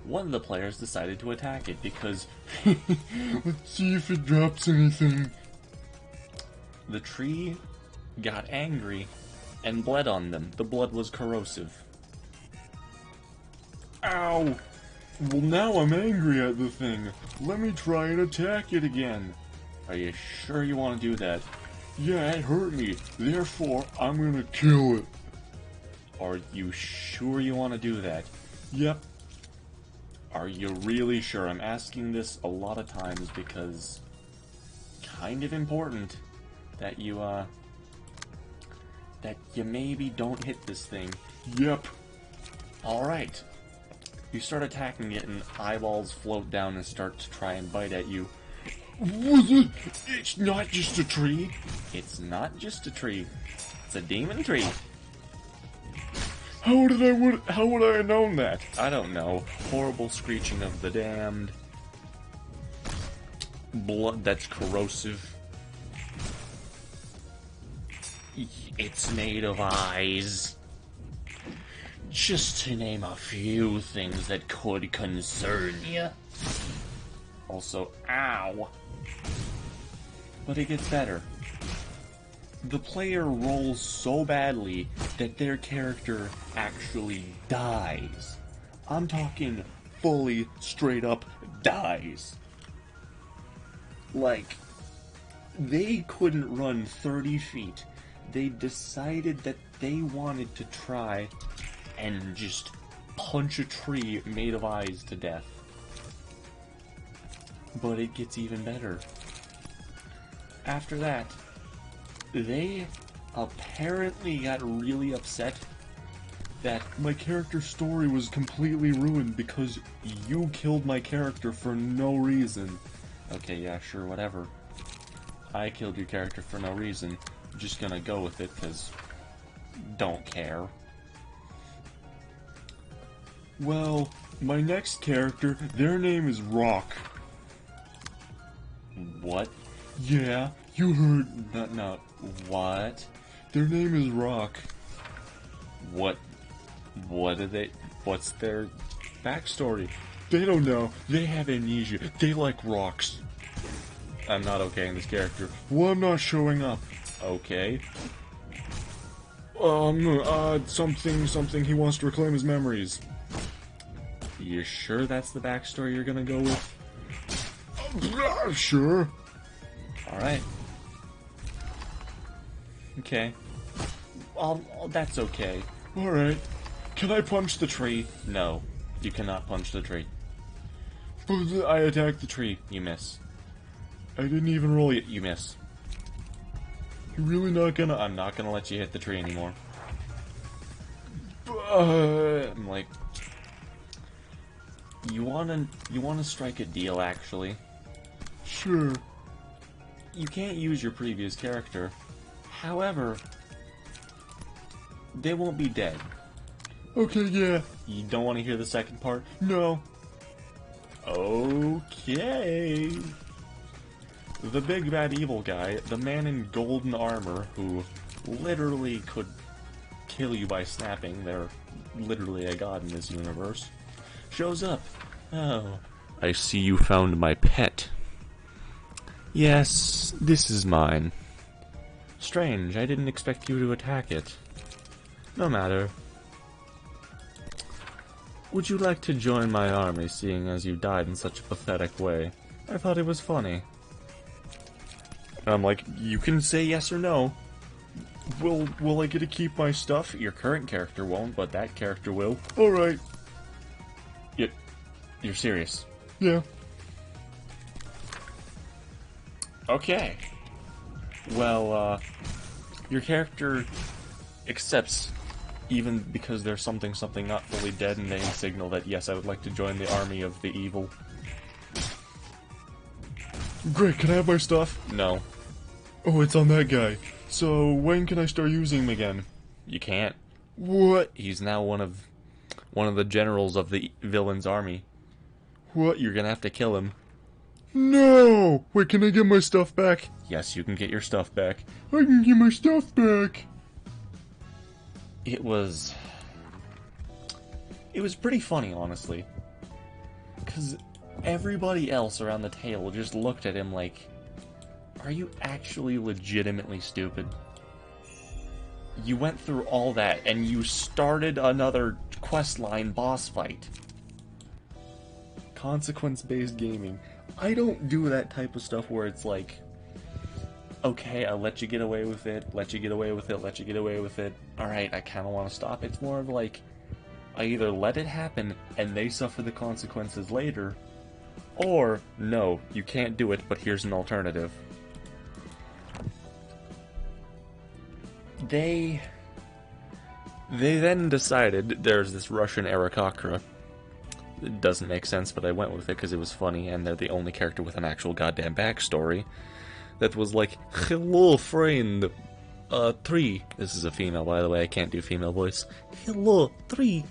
One of the players decided to attack it because, let's see if it drops anything. The tree got angry and bled on them. The blood was corrosive. Ow! Well, now I'm angry at the thing. Let me try and attack it again. Are you sure you want to do that? Yeah, it hurt me. Therefore, I'm gonna kill it. Are you sure you want to do that? Yep. Are you really sure? I'm asking this a lot of times because kind of important that you maybe don't hit this thing. Yep. Alright. You start attacking it and eyeballs float down and start to try and bite at you. It's not just a tree. It's not just a tree. It's a demon tree. How would I have known that? I don't know. Horrible screeching of the damned. Blood that's corrosive. It's made of eyes. Just to name a few things that could concern you. Also, ow. But it gets better. The player rolls so badly that their character actually dies. I'm talking fully, straight up dies. Like, they couldn't run 30 feet. They decided that they wanted to try and just punch a tree made of eyes to death. But it gets even better. After that, they apparently got really upset that my character's story was completely ruined because you killed my character for no reason. Okay, yeah, sure, whatever. I killed your character for no reason. I'm just gonna go with it, because don't care. Well, my next character, their name is Rock. What? Yeah, you heard... No, what? Their name is Rock. What are they... What's their backstory? They don't know. They have amnesia. They like rocks. I'm not okay in this character. Well, I'm not showing up. Okay. Something, he wants to reclaim his memories. You sure that's the backstory you're gonna go with? Sure. Alright. Okay. That's okay. Alright. Can I punch the tree? No. You cannot punch the tree. But I attack the tree. You miss. I didn't even roll it. You miss. You're really not gonna... I'm not gonna let you hit the tree anymore. I'm like... You wanna strike a deal, actually? Sure. You can't use your previous character. However, they won't be dead. Okay, yeah. You don't want to hear the second part? No. Okay. The big bad evil guy, the man in golden armor who literally could kill you by snapping, they're literally a god in this universe, shows up. Oh, I see you found my pet. Yes, this is mine. Strange, I didn't expect you to attack it. No matter. Would you like to join my army, seeing as you died in such a pathetic way? I thought it was funny. I'm like, you can say yes or no. Will I get to keep my stuff? Your current character won't, but that character will. Alright. You're serious? Yeah. Okay. Well, your character accepts, even because there's something not fully dead, and they signal that, yes, I would like to join the army of the evil. Great, can I have my stuff? No. Oh, it's on that guy. So, when can I start using him again? You can't. What? He's now one of the generals of the villain's army. What? You're gonna have to kill him. No! Wait, can I get my stuff back? Yes, you can get your stuff back. I can get my stuff back! It was pretty funny, honestly. Because everybody else around the table just looked at him like, are you actually legitimately stupid? You went through all that, and you started another questline boss fight. Consequence-based gaming. I don't do that type of stuff where it's like, okay, I'll let you get away with it, let you get away with it, let you get away with it. Alright, I kind of want to stop. It's more of like, I either let it happen and they suffer the consequences later, or, no, you can't do it, but here's an alternative. They then decided there's this Russian Aarakocra. It doesn't make sense, but I went with it because it was funny, and they're the only character with an actual goddamn backstory. That was like, hello friend, Tree. This is a female, by the way, I can't do female voice. Hello, Tree.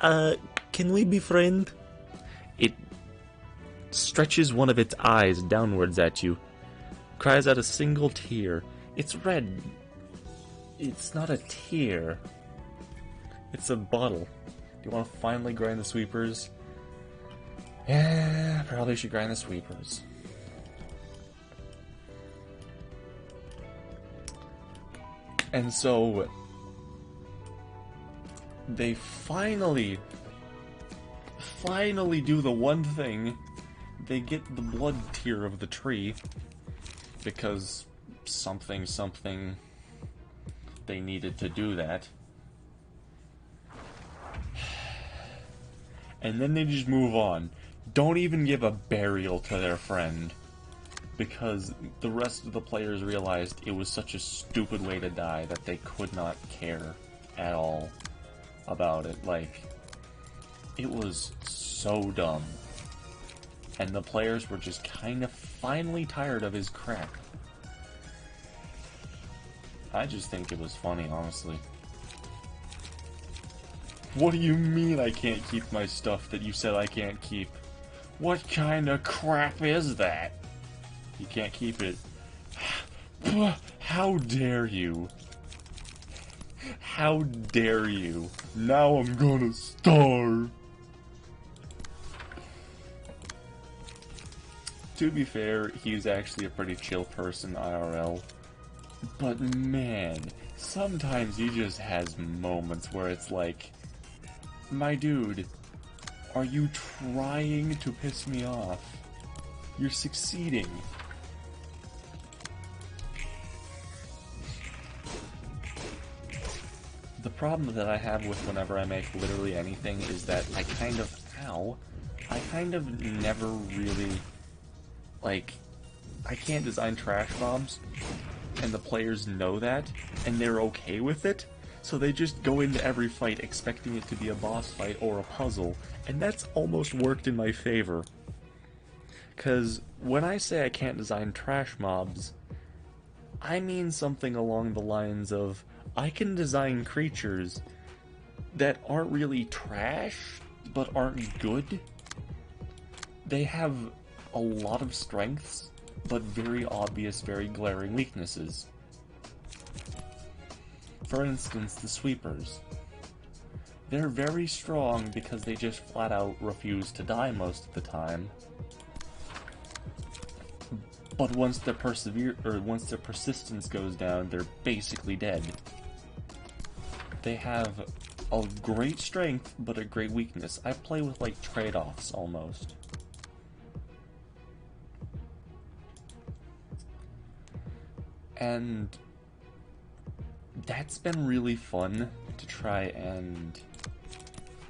Can we be friend? It stretches one of its eyes downwards at you, cries out a single tear. It's red. It's not a tear. It's a bottle. Do you want to finally grind the sweepers? Yeah, probably should grind the sweepers. And so, they finally do the one thing. They get the blood tier of the tree, because something, they needed to do that. And then they just move on. Don't even give a burial to their friend, because the rest of the players realized it was such a stupid way to die that they could not care at all about it. Like, it was so dumb. And the players were just kind of finally tired of his crap. I just think it was funny, honestly. What do you mean I can't keep my stuff that you said I can't keep? What kind of crap is that? You can't keep it. How dare you? How dare you? Now I'm gonna starve. To be fair, he's actually a pretty chill person IRL. But man, sometimes he just has moments where it's like, my dude, are you trying to piss me off? You're succeeding. The problem that I have with whenever I make literally anything is that I kind of never really, like, I can't design trash bombs. and the players know that, and they're okay with it, so they just go into every fight expecting it to be a boss fight or a puzzle, and that's almost worked in my favor. Because when I say I can't design trash mobs, I mean something along the lines of, I can design creatures that aren't really trash, but aren't good. They have a lot of strengths, but very obvious, very glaring weaknesses. For instance, the sweepers. They're very strong because they just flat out refuse to die most of the time. But once their persistence goes down, they're basically dead. They have a great strength, but a great weakness. I play with like trade-offs almost. And that's been really fun to try and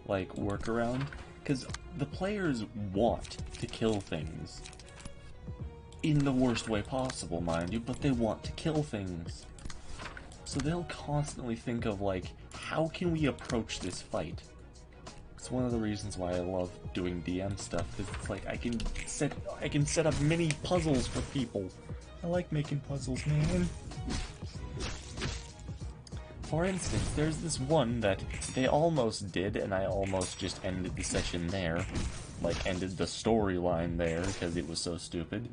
like work around, because the players want to kill things. In the worst way possible, mind you, but they want to kill things. So they'll constantly think of like, how can we approach this fight? It's one of the reasons why I love doing DM stuff, because it's like I can set up mini puzzles for people. I like making puzzles, man. For instance, there's this one that they almost did, and I almost just ended the session there. Like, ended the storyline there, because it was so stupid.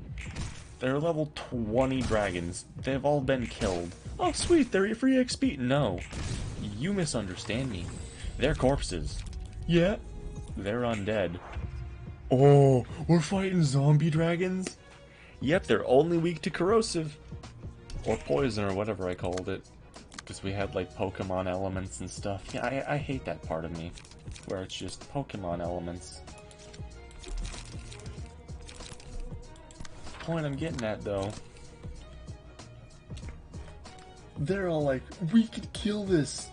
They're level 20 dragons. They've all been killed. Oh, sweet, they're free XP. No. You misunderstand me. They're corpses. Yeah, they're undead. Oh, we're fighting zombie dragons? Yep, they're only weak to corrosive. Or poison, or whatever I called it. Because we had, like, Pokemon elements and stuff. Yeah, I hate that part of me. Where it's just Pokemon elements. Point I'm getting at, though. They're all like, we could kill this.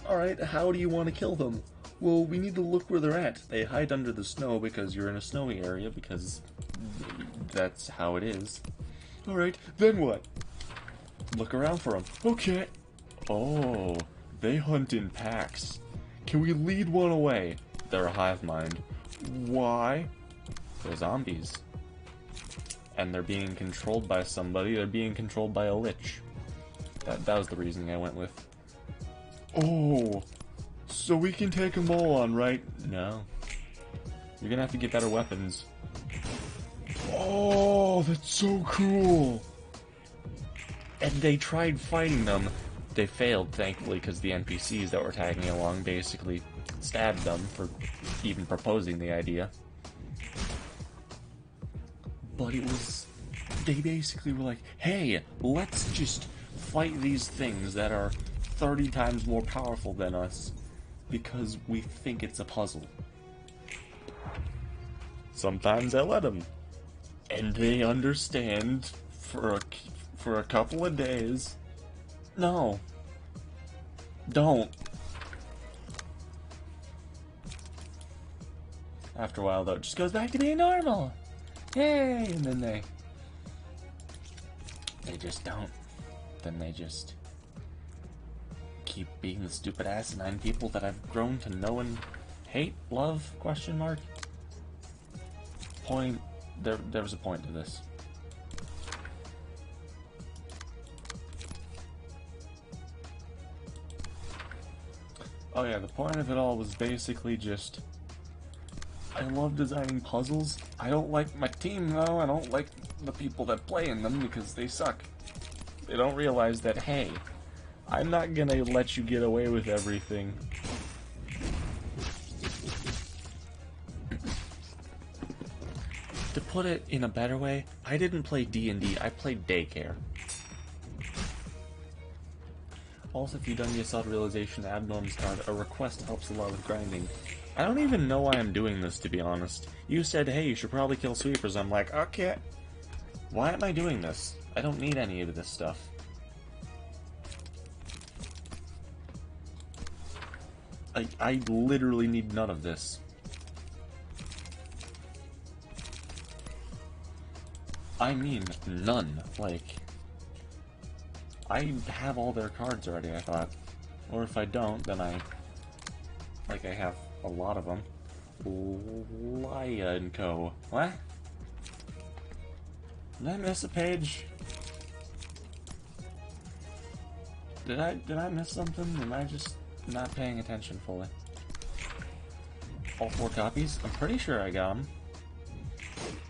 Alright, how do you want to kill them? Well, we need to look where they're at. They hide under the snow because you're in a snowy area, because that's how it is. Alright, then what? Look around for them. Okay. Oh, they hunt in packs. Can we lead one away? They're a hive mind. Why? They're zombies. And they're being controlled by somebody. They're being controlled by a lich. That was the reasoning I went with. Oh, so we can take them all on, right? No. You're gonna have to get better weapons. Oh, that's so cool! And they tried fighting them. They failed, thankfully, because the NPCs that were tagging along basically stabbed them for even proposing the idea. But it was... They basically were like, hey, let's just fight these things that are 30 times more powerful than us because we think it's a puzzle. Sometimes I let them. And they understand for a couple of days. No. Don't. After a while, though, it just goes back to being normal. Yay! And then they just don't. Then they just keep being the stupid asinine people that I've grown to know and hate, love, question mark. Point, there was a point to this. Oh yeah, the point of it all was basically just, I love designing puzzles. I don't like my team though, I don't like the people that play in them because they suck. They don't realize that, hey, I'm not gonna let you get away with everything. To put it in a better way, I didn't play D&D, I played daycare. Also, if you've done the Assault Realization Abnorms card, a request helps a lot with grinding. I don't even know why I'm doing this, to be honest. You said, hey, you should probably kill sweepers. I'm like, okay. Why am I doing this? I don't need any of this stuff. I literally need none of this. I mean, none. Like, I have all their cards already, I thought. Or if I don't, then I have a lot of them. Laya and Co. What? Did I miss a page? Did I miss something? Am I just not paying attention fully? All 4 copies? I'm pretty sure I got them.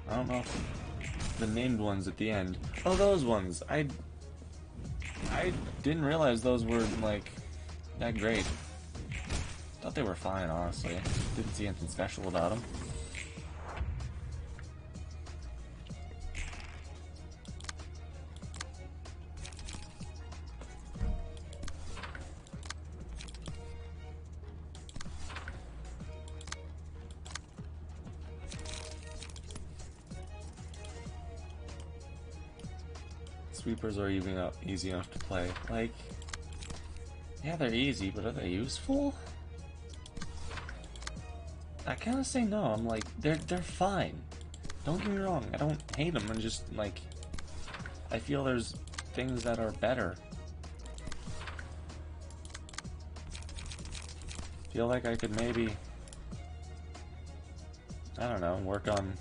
I don't know if the named ones at the end. Oh, those ones. I didn't realize those were, like, that great. Thought they were fine, honestly. Didn't see anything special about them. Sweepers are even easy enough to play. Like, yeah, they're easy, but are they useful? I kind of say no. I'm like, they're fine. Don't get me wrong. I don't hate them. I'm just like, I feel there's things that are better. Feel like I could maybe, I don't know, work on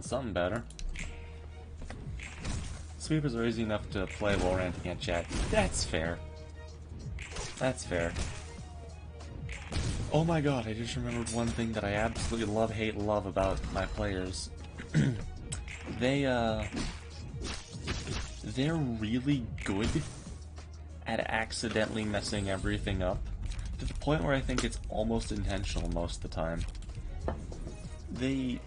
something better. Sweepers are easy enough to play while ranting at chat. That's fair. That's fair. Oh my god, I just remembered one thing that I absolutely love, hate, love about my players. They're really good at accidentally messing everything up, to the point where I think it's almost intentional most of the time. They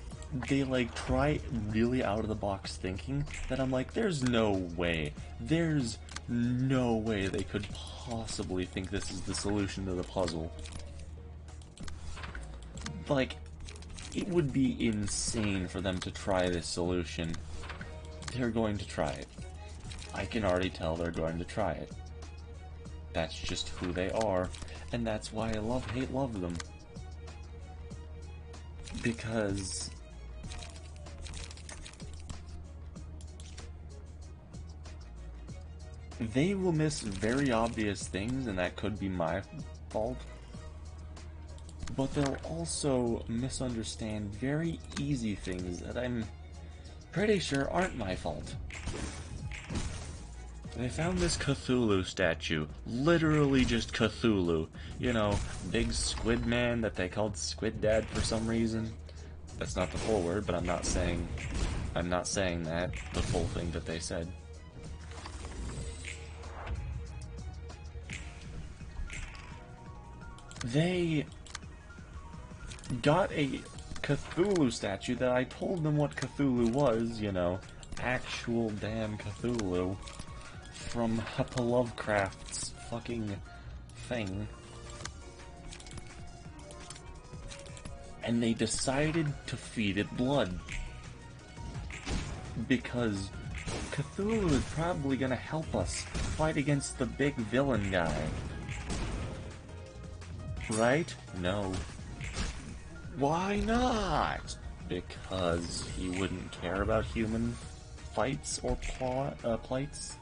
like try really out of the box thinking that I'm like, there's no way they could possibly think this is the solution to the puzzle. Like, it would be insane for them to try this solution. They're going to try it. I can already tell they're going to try it. That's just who they are, and that's why I love, hate, love them. Because they will miss very obvious things, and that could be my fault. But they'll also misunderstand very easy things that I'm pretty sure aren't my fault. They found this Cthulhu statue. Literally just Cthulhu. You know, big squid man that they called Squid Dad for some reason. That's not the full word, but I'm not saying that, the full thing that they said. They got a Cthulhu statue that I told them what Cthulhu was, you know, actual damn Cthulhu, from H.P. Lovecraft's fucking thing. And they decided to feed it blood. Because Cthulhu is probably gonna help us fight against the big villain guy. Right? No. Why not? Because he wouldn't care about human fights or plights?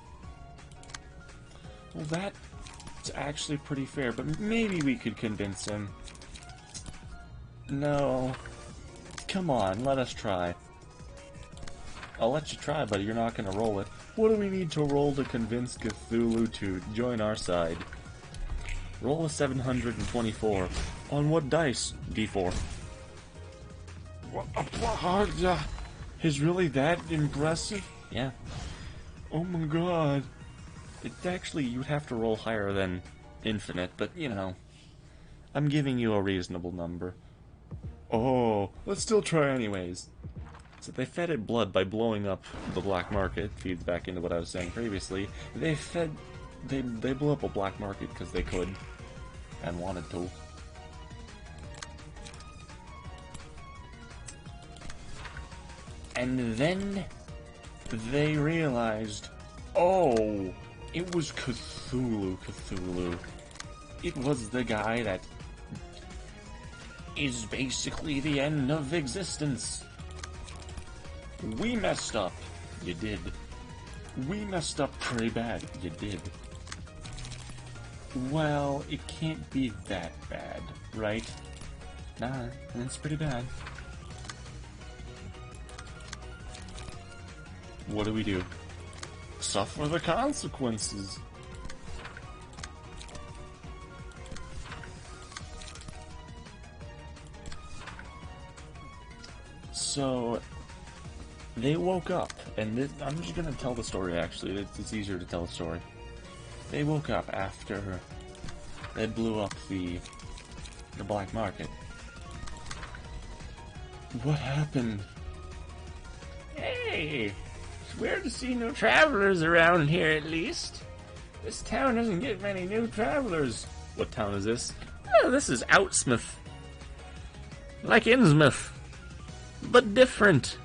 Well, that's actually pretty fair, but maybe we could convince him. No. Come on, let us try. I'll let you try, but you're not gonna roll it. What do we need to roll to convince Cthulhu to join our side? Roll a 724. On what dice? D4. Is really that impressive? Yeah. Oh my god. It's actually, you'd have to roll higher than infinite, but you know. I'm giving you a reasonable number. Oh, let's still try anyways. So they fed it blood by blowing up the black market. Feeds back into what I was saying previously. They blew up a black market because they could and wanted to. And then they realized, oh, it was Cthulhu. It was the guy that is basically the end of existence. We messed up. You did. We messed up pretty bad. You did. Well, it can't be that bad, right? Nah, it's pretty bad. What do we do? Suffer the consequences. So, they woke up, and I'm just gonna tell the story actually, it's easier to tell the story. They woke up after they blew up the black market. What happened? Hey, it's weird to see no travelers around here at least. This town doesn't get many new travelers. What town is this? Oh, this is Outsmith. Like Innsmouth, but different.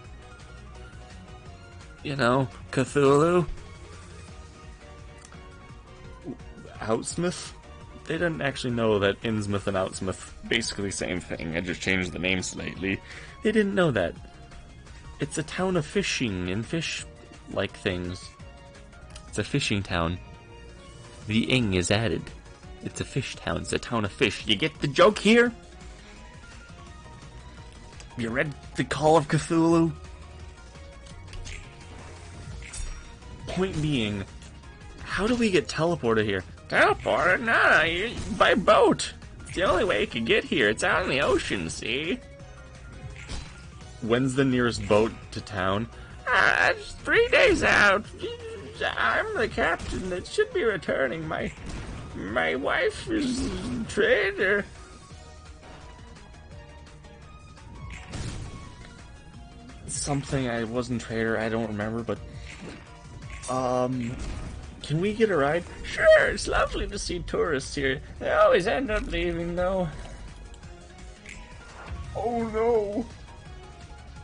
You know, Cthulhu. Outsmith? They didn't actually know that Innsmouth and Outsmouth basically the same thing. I just changed the name slightly. They didn't know that. It's a town of fishing and fish-like things. It's a fishing town. The ing is added. It's a fish town. It's a town of fish. You get the joke here? You read The Call of Cthulhu? Point being, how do we get teleported here? Teleported? Nah, by boat. It's the only way you can get here. It's out in the ocean, see? When's the nearest boat to town? It's 3 days out. I'm the captain that should be returning. My wife is a trader. Something, I wasn't trader, I don't remember, but can we get a ride? Sure, it's lovely to see tourists here. They always end up leaving, though. Oh no!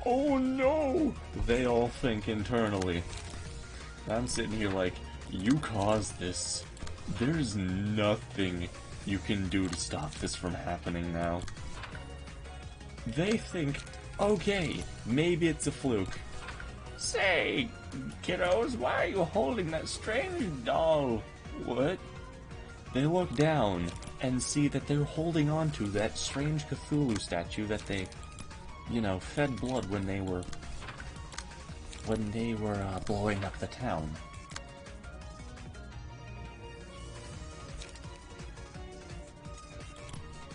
Oh no! They all think internally. I'm sitting here like, you caused this. There's nothing you can do to stop this from happening now. They think, okay, maybe it's a fluke. Say, kiddos, why are you holding that strange doll? What? They look down and see that they're holding on to that strange Cthulhu statue that they, you know, fed blood when they were blowing up the town.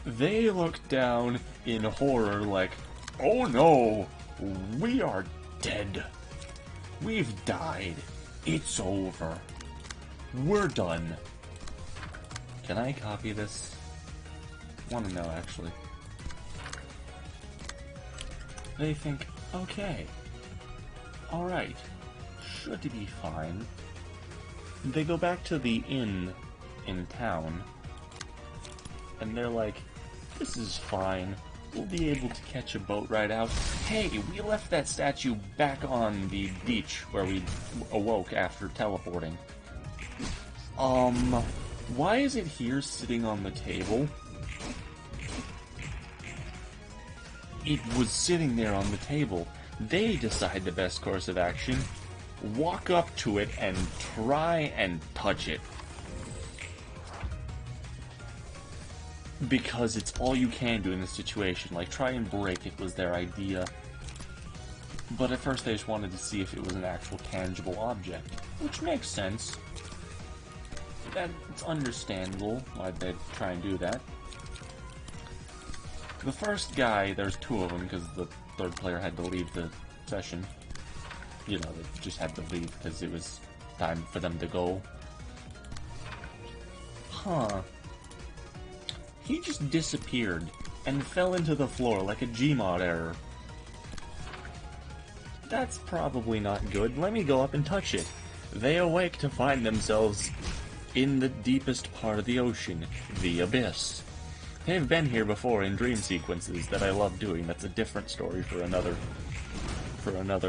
They look down in horror like, oh no, we are dead. We've died. It's over. We're done. Can I copy this? I want to know, actually. They think, okay, alright, should be fine. They go back to the inn in town, and they're like, this is fine. We'll be able to catch a boat ride out. Hey, we left that statue back on the beach where we awoke after teleporting. Why is it here sitting on the table? It was sitting there on the table. They decide the best course of action. Walk up to it and try and touch it. Because it's all you can do in this situation. Like, try and break it was their idea. But at first they just wanted to see if it was an actual tangible object. Which makes sense. It's understandable why they'd try and do that. The first guy, there's two of them because the third player had to leave the session. You know, they just had to leave because it was time for them to go. Huh. He just disappeared and fell into the floor like a Gmod error. That's probably not good. Let me go up and touch it. They awake to find themselves in the deepest part of the ocean, the abyss. They've been here before in dream sequences that I love doing. That's a different story for another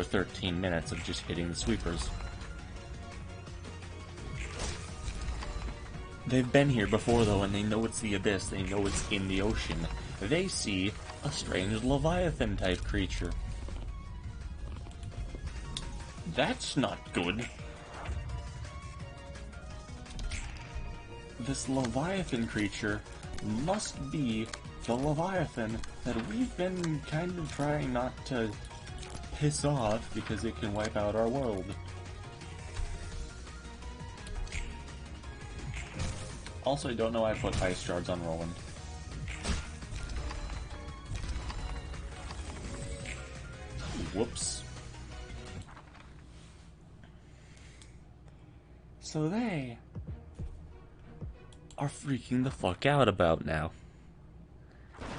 13 minutes of just hitting the sweepers. They've been here before, though, and they know it's the abyss. They know it's in the ocean. They see a strange Leviathan-type creature. That's not good. This Leviathan creature must be the Leviathan that we've been kind of trying not to piss off because it can wipe out our world. Also, I don't know why I put ice shards on Roland. Whoops. So they are freaking the fuck out about now.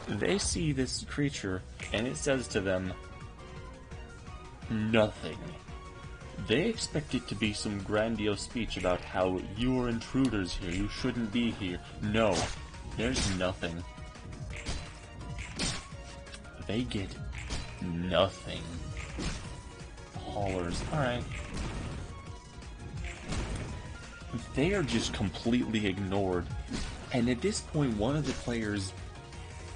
They see this creature, and it says to them, nothing. They expect it to be some grandiose speech about how you are intruders here, you shouldn't be here. No, there's nothing. They get nothing. Haulers, alright. They are just completely ignored. And at this point, one of the players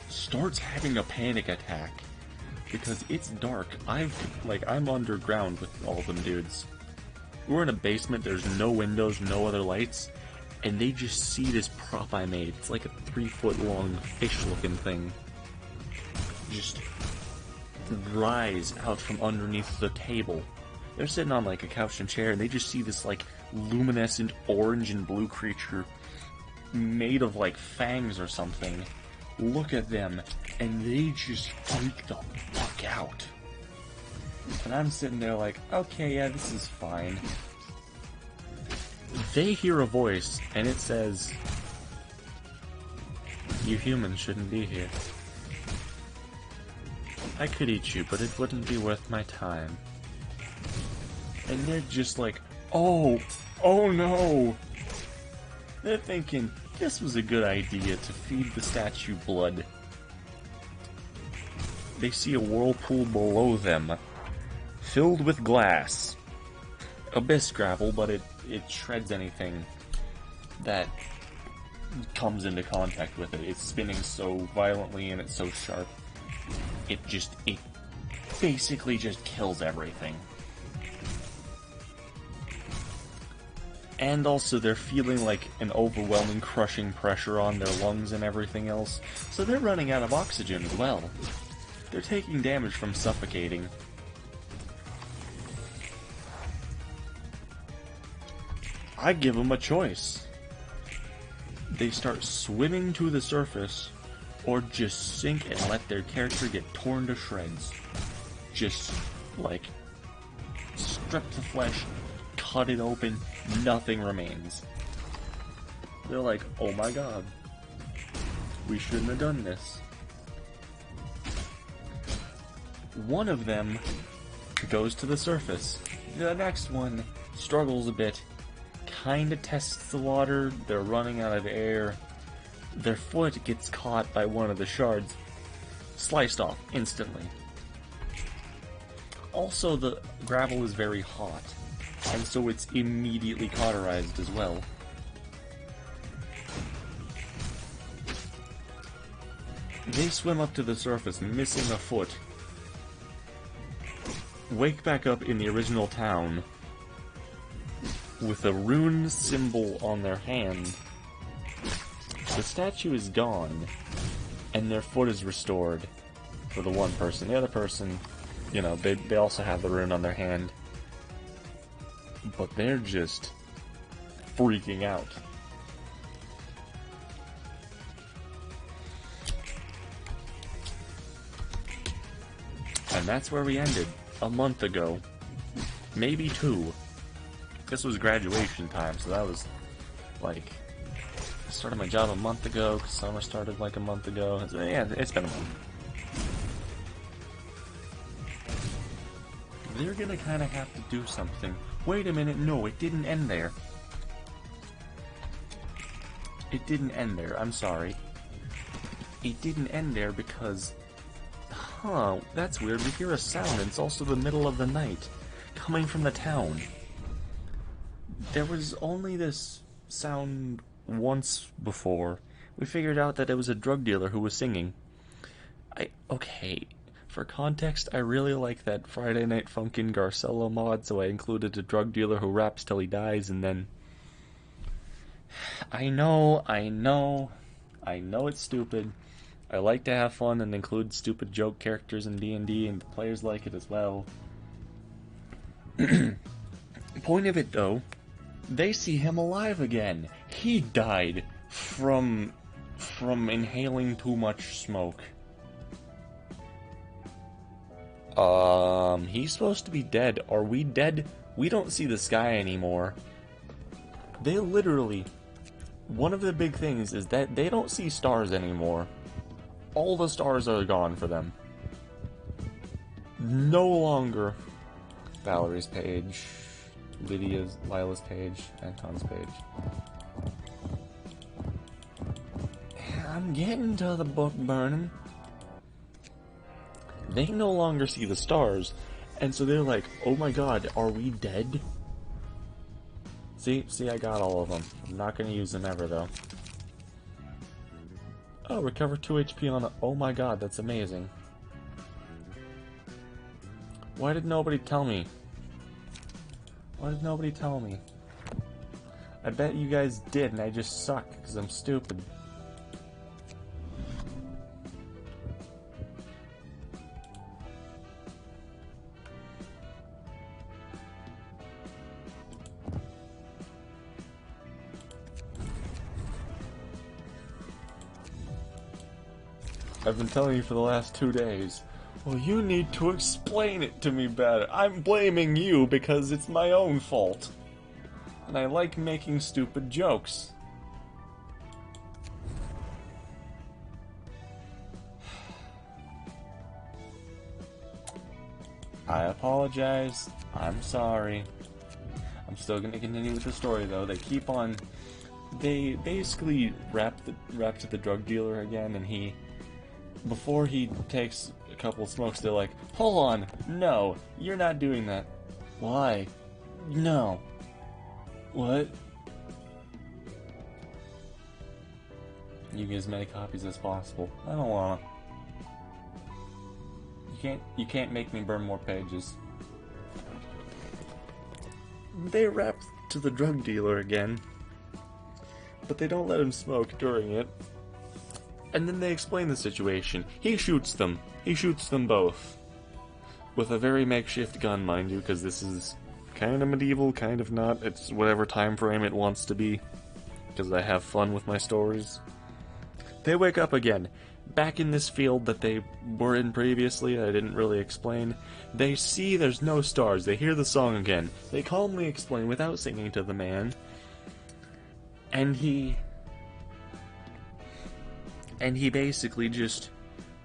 starts having a panic attack. Because it's dark. I'm underground with all of them dudes. We're in a basement, there's no windows, no other lights. And they just see this prop I made. It's like a 3-foot long fish-looking thing. Just rise out from underneath the table. They're sitting on like a couch and chair, and they just see this like luminescent orange and blue creature made of like fangs or something. Look at them, and they just freak the fuck out. And I'm sitting there like, okay, yeah, this is fine. They hear a voice, and it says, you humans shouldn't be here. I could eat you, but it wouldn't be worth my time. And they're just like, oh no! They're thinking, this was a good idea to feed the statue blood. They see a whirlpool below them, filled with glass. Abyss gravel, but it shreds anything that comes into contact with it. It's spinning so violently and it's so sharp. It basically just kills everything. And also they're feeling like an overwhelming crushing pressure on their lungs and everything else, so they're running out of oxygen as well. They're taking damage from suffocating. I give them a choice. They start swimming to the surface, or just sink and let their character get torn to shreds. Just, like, strip the flesh, cut it open, nothing remains. They're like, oh my god, we shouldn't have done this. One of them goes to the surface. The next one struggles a bit, kinda tests the water, they're running out of air. Their foot gets caught by one of the shards, sliced off instantly. Also, the gravel is very hot, and so it's immediately cauterized as well. They swim up to the surface, missing a foot. Wake back up in the original town with a rune symbol on their hand. The statue is gone, and their foot is restored for the one person. The other person, you know, they also have the rune on their hand. But they're just freaking out. And that's where we ended. A month ago. Maybe 2. This was graduation time, so that was, like... I started my job a month ago, because summer started like a month ago. So, yeah, it's been a month. They're gonna kind of have to do something. Wait a minute, no, it didn't end there. It didn't end there, I'm sorry. It didn't end there because... Huh, that's weird, we hear a sound and it's also the middle of the night, coming from the town. There was only this sound once before. We figured out that it was a drug dealer who was singing. Okay, For context, I really like that Friday Night Funkin' Garcello mod, so I included a drug dealer who raps till he dies, and then... I know it's stupid. I like to have fun and include stupid joke characters in D&D, and the players like it as well. Point of it, though, they see him alive again. He died from inhaling too much smoke. He's supposed to be dead. Are we dead? We don't see the sky anymore. They literally... One of the big things is that they don't see stars anymore. All the stars are gone for them. No longer Valerie's page, Lila's page, Anton's page. I'm getting to the book burning. They no longer see the stars, and so they're like, oh my god, are we dead? See, I got all of them. I'm not going to use them ever, though. Oh, recover 2 HP on a... Oh my god, that's amazing. Why did nobody tell me? Why did nobody tell me? I bet you guys did, and I just suck, because I'm stupid. I've been telling you for the last 2 days. Well, you need to explain it to me better. I'm blaming you because it's my own fault. And I like making stupid jokes. I apologize. I'm sorry. I'm still gonna continue with the story though. They keep on... They basically rap to the drug dealer again, and he... Before he takes a couple of smokes, they're like, hold on, no, you're not doing that. Why? No. What? You get as many copies as possible. I don't wanna. You can't make me burn more pages. They rap to the drug dealer again, but they don't let him smoke during it. And then they explain the situation. He shoots them. He shoots them both. With a very makeshift gun, mind you, because this is kind of medieval, kind of not. It's whatever time frame it wants to be. Because I have fun with my stories. They wake up again. Back in this field that they were in previously, I didn't really explain. They see there's no stars. They hear the song again. They calmly explain without singing to the man. And he basically just,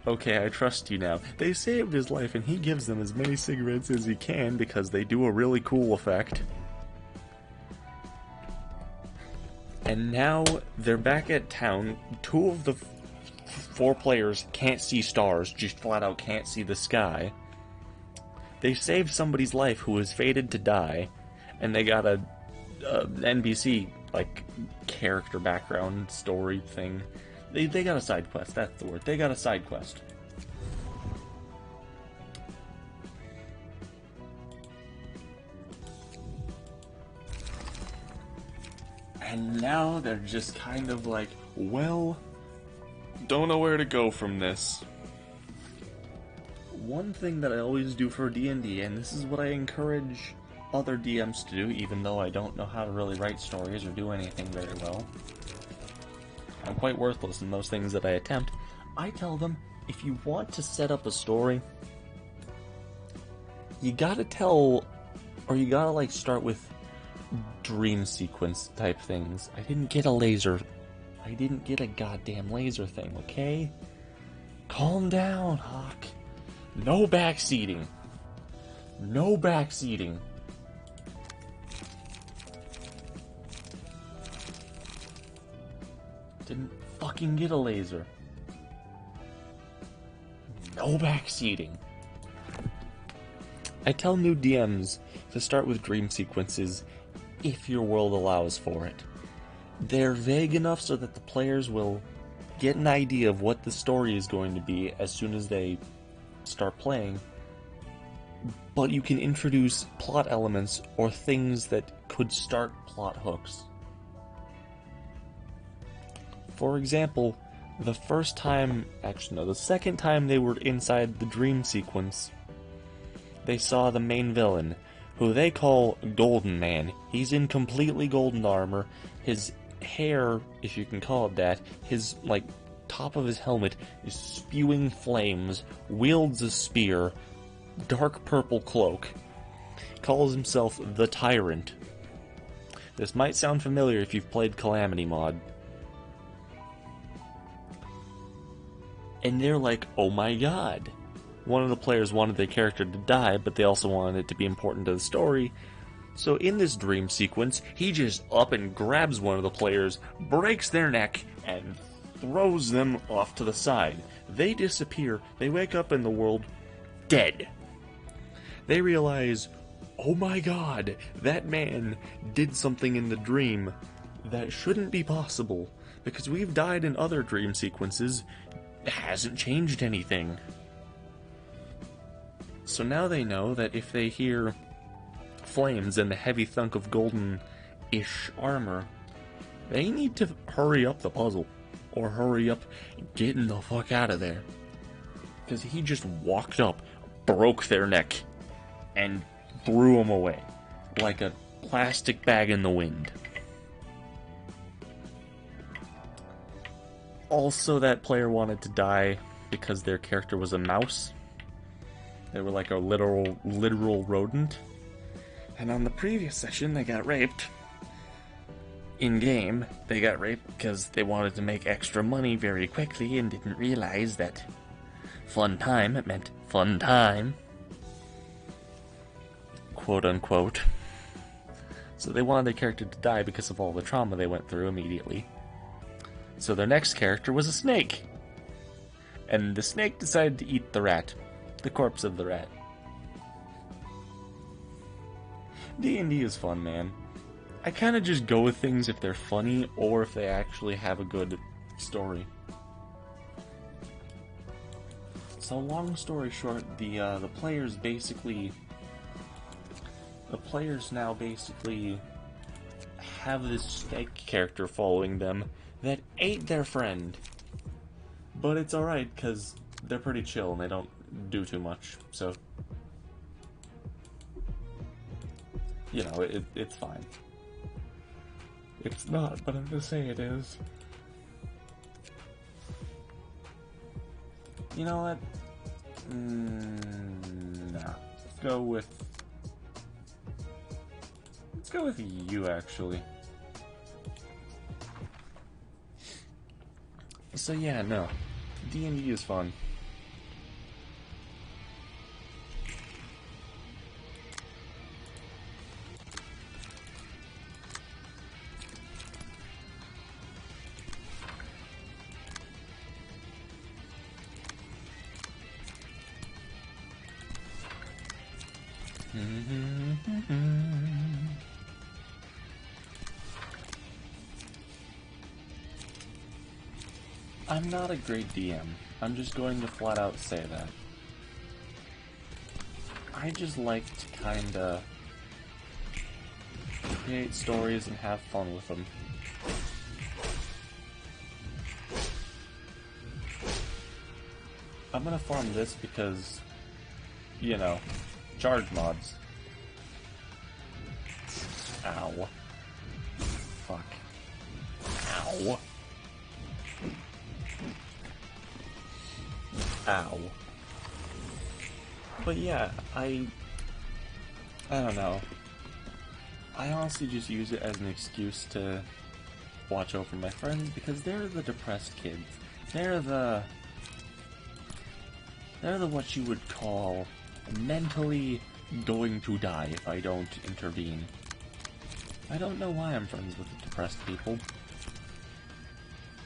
okay, I trust you now. They saved his life, and he gives them as many cigarettes as he can because they do a really cool effect. And now they're back at town. 2 of the 4 players can't see stars, just flat out can't see the sky. They saved somebody's life who was fated to die, and they got a NPC, like, character background story thing. They got a side quest, that's the word. They got a side quest. And now they're just kind of like, well, don't know where to go from this. One thing that I always do for D&D, and this is what I encourage other DMs to do, even though I don't know how to really write stories or do anything very well. I'm quite worthless in those things that I attempt. I tell them, if you want to set up a story, you gotta tell, or you gotta like start with dream sequence type things. I didn't get a laser. I didn't get a goddamn laser thing, okay? Calm down, Hawk. No backseating. No backseating. Didn't fucking get a laser. No backseating. I tell new DMs to start with dream sequences if your world allows for it. They're vague enough so that the players will get an idea of what the story is going to be as soon as they start playing, but you can introduce plot elements or things that could start plot hooks. For example, the second time they were inside the dream sequence, they saw the main villain, who they call Golden Man. He's in completely golden armor. His hair, if you can call it that, his, top of his helmet is spewing flames, wields a spear, dark purple cloak, calls himself the Tyrant. This might sound familiar if you've played Calamity Mod. And they're like, oh my god. One of the players wanted their character to die, but they also wanted it to be important to the story. So in this dream sequence, he just up and grabs one of the players, breaks their neck, and throws them off to the side. They disappear. They wake up in the world dead. They realize, oh my god, that man did something in the dream that shouldn't be possible, because we've died in other dream sequences. It hasn't changed anything. So now they know that if they hear flames and the heavy thunk of golden-ish armor, they need to hurry up the puzzle, or hurry up getting the fuck out of there. Because he just walked up, broke their neck, and threw them away, like a plastic bag in the wind. Also, that player wanted to die because their character was a mouse. They were like a literal rodent. And on the previous session, they got raped. In-game, they got raped because they wanted to make extra money very quickly and didn't realize that fun time, it meant fun time. Quote unquote. So they wanted their character to die because of all the trauma they went through immediately. So their next character was a snake. And the snake decided to eat the rat. The corpse of the rat. D&D is fun, man. I kind of just go with things if they're funny or if they actually have a good story. So long story short, the players now basically have this snake character following them that ate their friend. But it's alright, because they're pretty chill and they don't do too much, so you know, it's fine. It's not, but I'm gonna say it is. You know what? Nah. Let's go with you, actually. So yeah, no. D&D is fun. I'm not a great DM. I'm just going to flat out say that. I just like to kinda create stories and have fun with them. I'm gonna farm this because, you know, charge mods. Ow. Fuck. Ow. Ow. But yeah, I don't know. I honestly just use it as an excuse to watch over my friends because they're the depressed kids. They're the what you would call mentally going to die if I don't intervene. I don't know why I'm friends with the depressed people.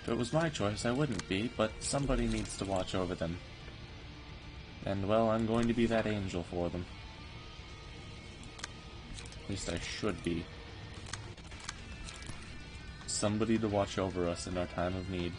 If it was my choice, I wouldn't be, but somebody needs to watch over them. And, well, I'm going to be that angel for them. At least I should be. Somebody to watch over us in our time of need.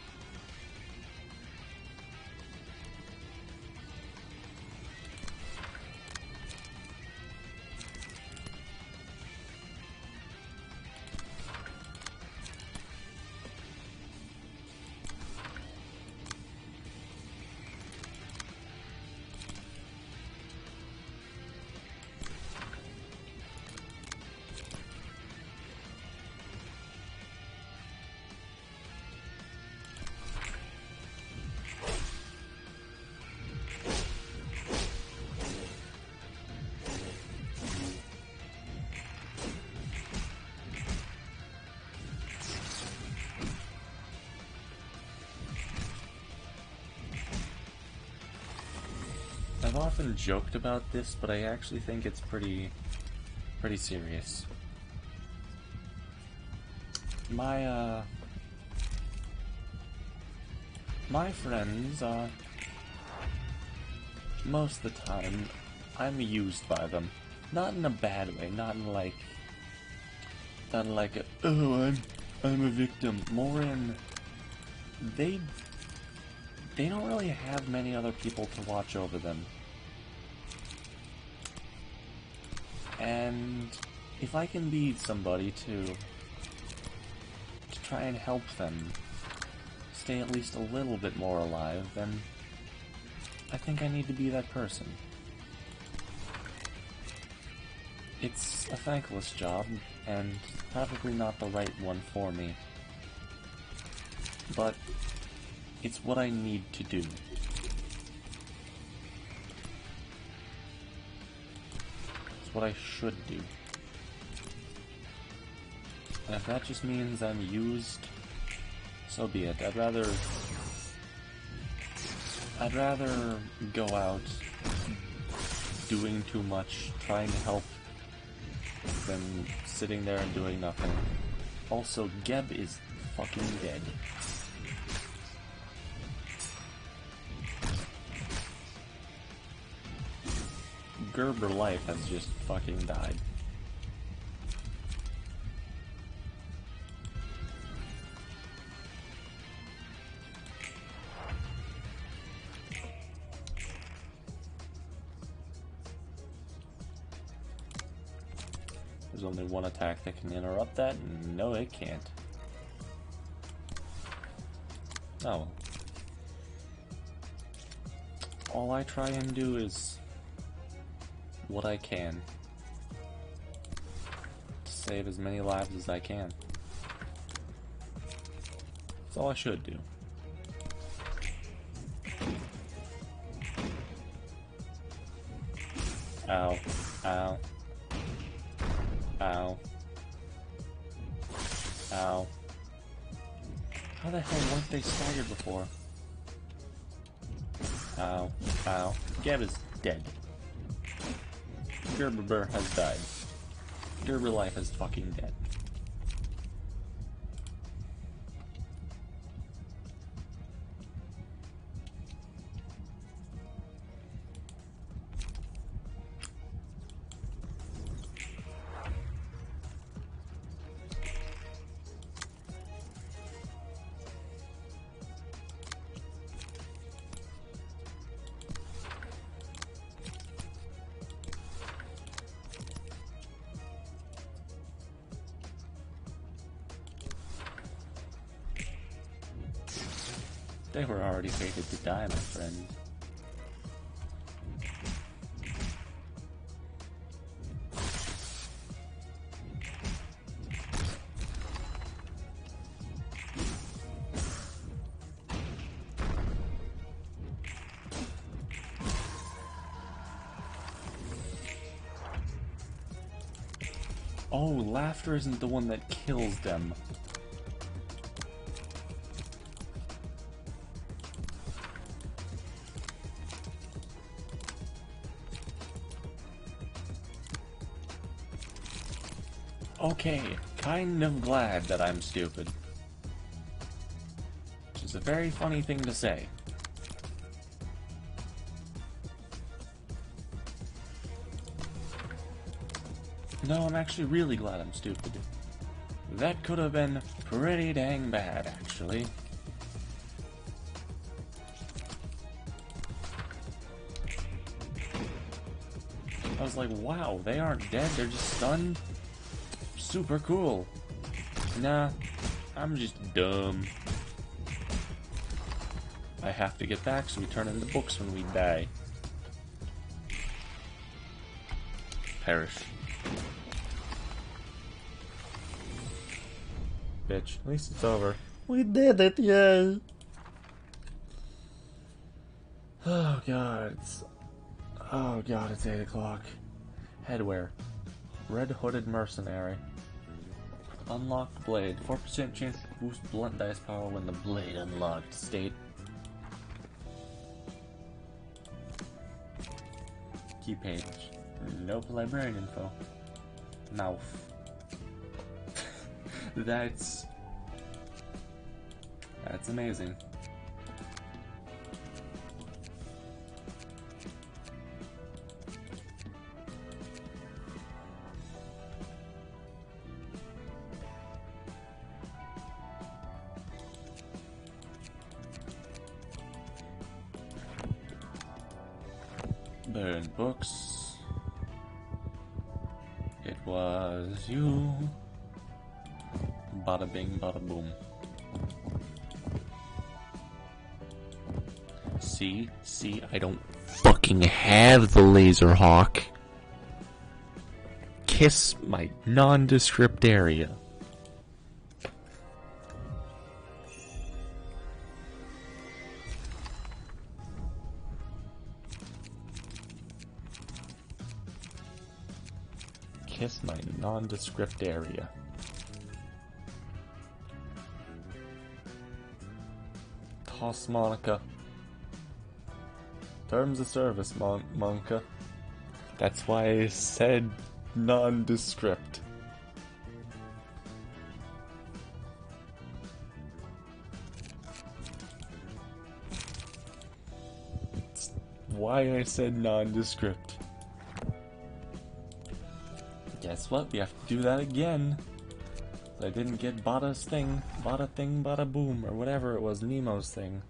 often joked about this, but I actually think it's pretty serious. My friends, most of the time, I'm used by them. Not in a bad way, not in like a, oh, I'm a victim. More in, they don't really have many other people to watch over them. And if I can be somebody to try and help them stay at least a little bit more alive, then I think I need to be that person. It's a thankless job, and probably not the right one for me. But it's what I need to do. It's what I should do. And if that just means I'm used, so be it. I'd rather go out doing too much, trying to help, than sitting there and doing nothing. Also, Geb is fucking dead. Gerber Life has just fucking died. There's only one attack that can interrupt that, and no, it can't. Oh. All I try and do is what I can to save as many lives as I can. That's all I should do. Ow. Ow. Ow. Ow. How the hell weren't they staggered before? Ow. Ow. Geb is dead. Gerber has died. Gerber Life is fucking dead. They were already fated to die, my friend. Oh, laughter isn't the one that kills them. Okay, kind of glad that I'm stupid. Which is a very funny thing to say. No, I'm actually really glad I'm stupid. That could have been pretty dang bad, actually. I was like, wow, they aren't dead, they're just stunned? Super cool. Nah, I'm just dumb. I have to get back so we turn into books when we die. Perish. Bitch, at least it's over. We did it, yay! Oh god, it's 8 o'clock. Headwear. Red Hooded Mercenary. Unlocked blade. 4% chance to boost blunt dice power when the blade unlocked state. wiki page. Nope, librarian info. Mouth. That's amazing. Burn books. It was you. Bada bing, bada boom. See, I don't fucking have the laser hawk. Kiss my nondescript area. Kiss my nondescript area. Toss Monica. Terms of service, Monica. That's why I said nondescript. That's why I said nondescript. Guess what? We have to do that again. I didn't get Bada's thing. Bada thing, bada boom, or whatever it was, Nemo's thing.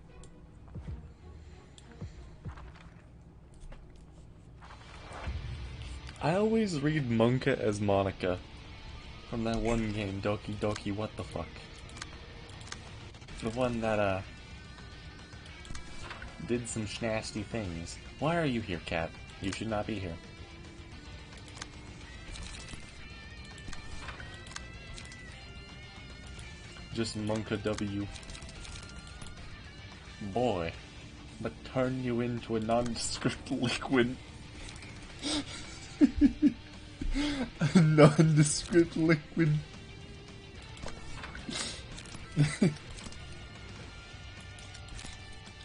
I always read Monka as Monica. From that one game, Doki Doki What the Fuck. The one that, did some nasty things. Why are you here, cat? You should not be here. Just Monka W. Boy, but turn you into a nondescript liquid. A nondescript liquid.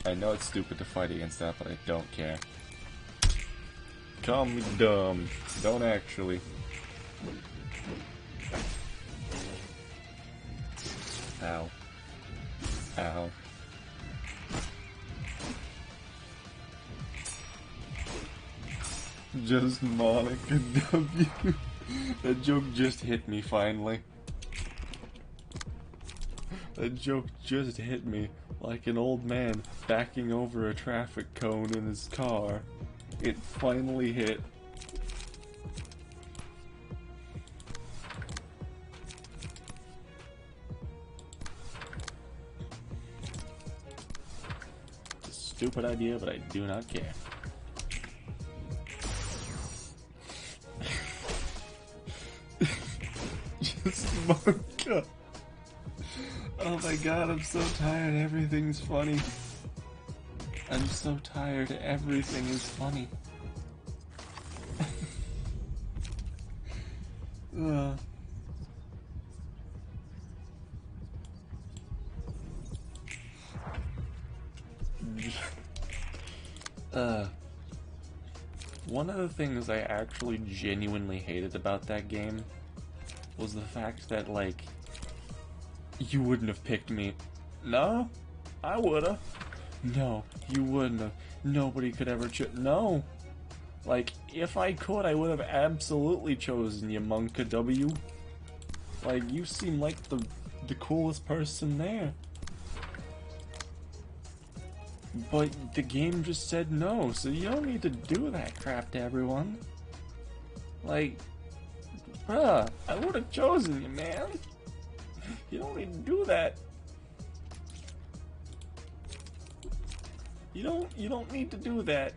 I know it's stupid to fight against that, but I don't care. Call me dumb. Don't actually. Ow. Ow. Just Monica W. That joke just hit me finally. That joke just hit me like an old man backing over a traffic cone in his car. It finally hit. Stupid idea, but I do not care. Just Monka. Oh my god, I'm so tired. Everything's funny. I'm so tired. Everything is funny. One of the things I actually genuinely hated about that game was the fact that, like, you wouldn't have picked me. No, I would've. No, you wouldn't have. Nobody could ever no. Like, if I could, I would have absolutely chosen you, Monka W. Like, you seem like the coolest person there. But the game just said no, so you don't need to do that crap to everyone. Like, bruh, I would have chosen you, man. You don't need to do that. You don't need to do that.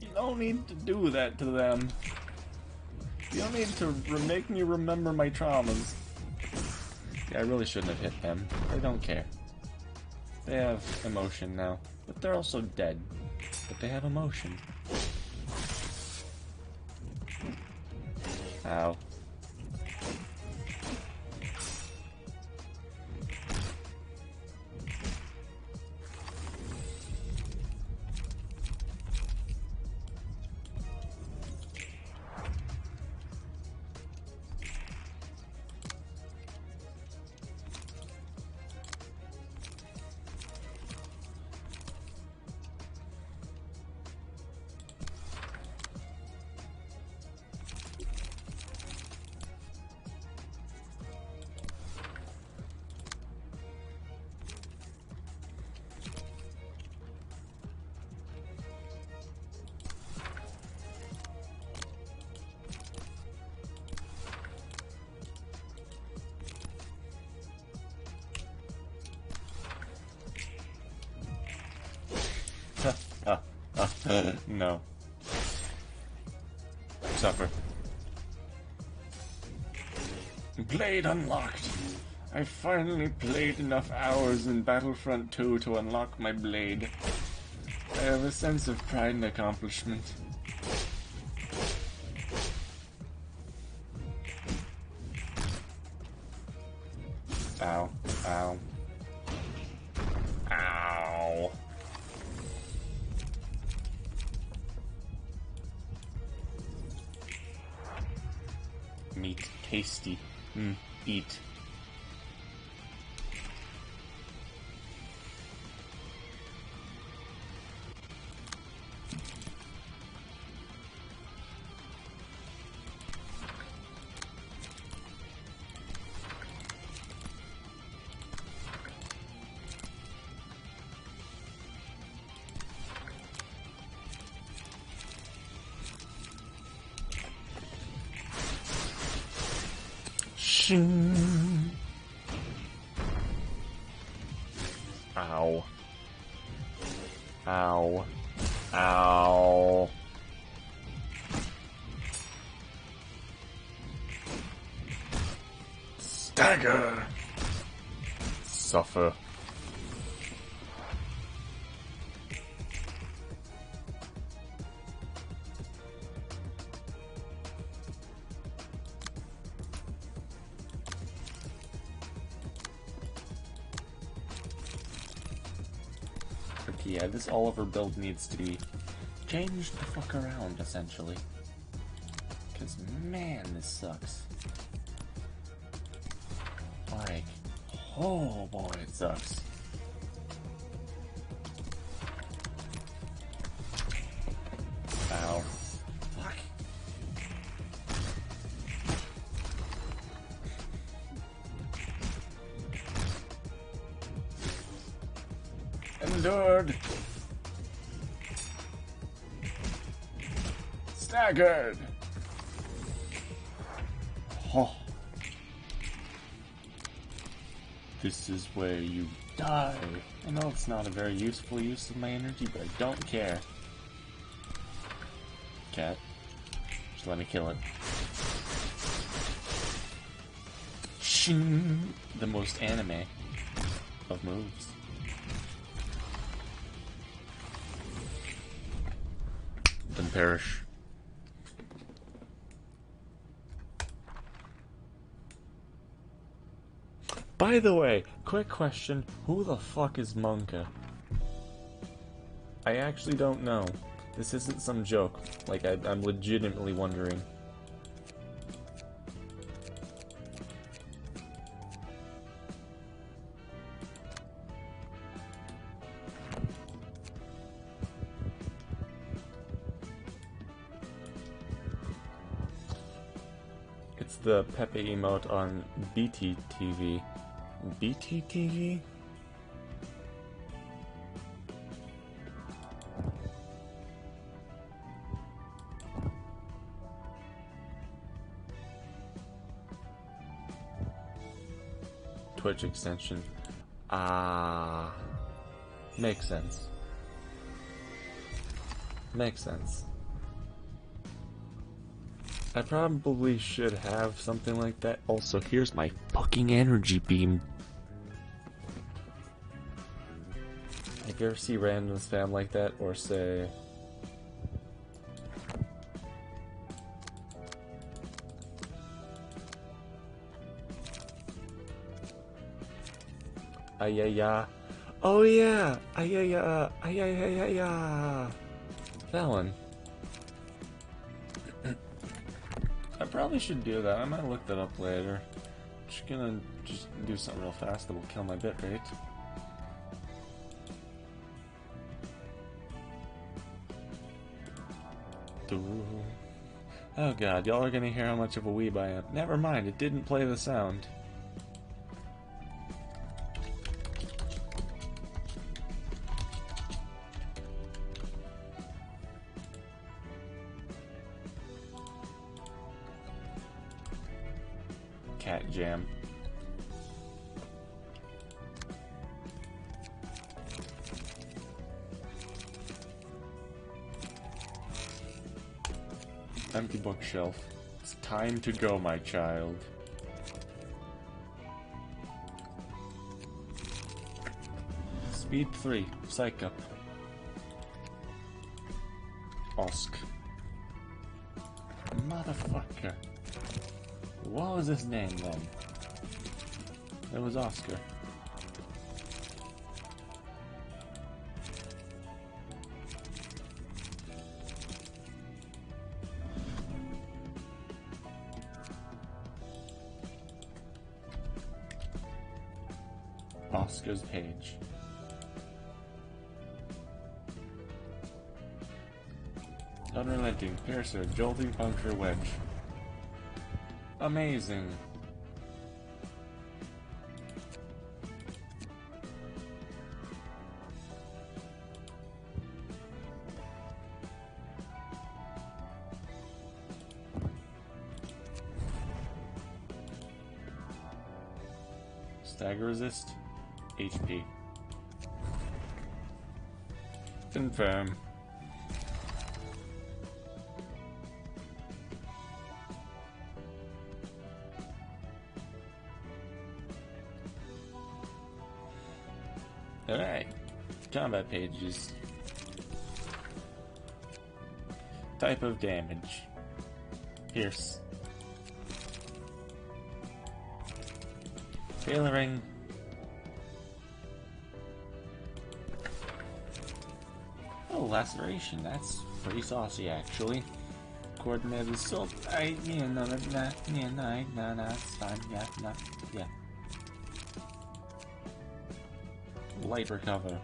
You don't need to do that to them. You don't need to make me remember my traumas. Yeah, I really shouldn't have hit them. They don't care. They have emotion now, but they're also dead. But they have emotion. Ow. No. Suffer. Blade unlocked. I finally played enough hours in Battlefront 2 to unlock my blade. I have a sense of pride and accomplishment. Ow. Ow. Ow. Meat. Tasty. Eat. Shing. Ow. Ow. Ow. Stagger. Suffer. Yeah, this Oliver build needs to be changed the fuck around, essentially. Because, man, this sucks. Like, oh boy, it sucks. Ow. Fuck. Endured. Staggered. Oh. This is where you die. I know it's not a very useful use of my energy, but I don't care. Cat. Just let me kill it. Shing! The most anime of moves. Then perish. By the way, quick question, who the fuck is Monka? I actually don't know. This isn't some joke. Like, I'm legitimately wondering. It's the Pepe emote on BTTV. BTTV? Twitch extension. Ah. Makes sense. Makes sense. I probably should have something like that. Also, here's my fucking energy beam. If you ever see random spam like that, or say... Ayaya. Oh yeah! Ayaya! Ayaya! That one. I probably should do that. I might look that up later. Just gonna do something real fast that will kill my bit rate. Oh god, y'all are gonna hear how much of a weeb I am. Never mind, it didn't play the sound. Cat jam. Empty bookshelf. It's time to go, my child. Speed 3. Psych up. Osk. Motherfucker. What was his name then? It was Oscar. Oscar's page. Unrelenting, piercer, jolting, puncture, wedge. Amazing. Stagger resist, HP. Confirm. Alright, combat pages. Type of damage. Pierce. Tailoring. Oh, laceration. That's pretty saucy, actually. Coordinated assault. Yeah, no, it's fine. Yeah. Light recover.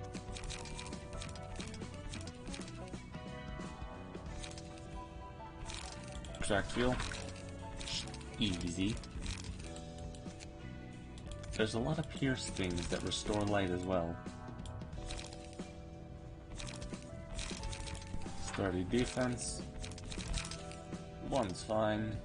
Extract fuel. Easy. There's a lot of pierce things that restore light as well. Sturdy defense. One's fine.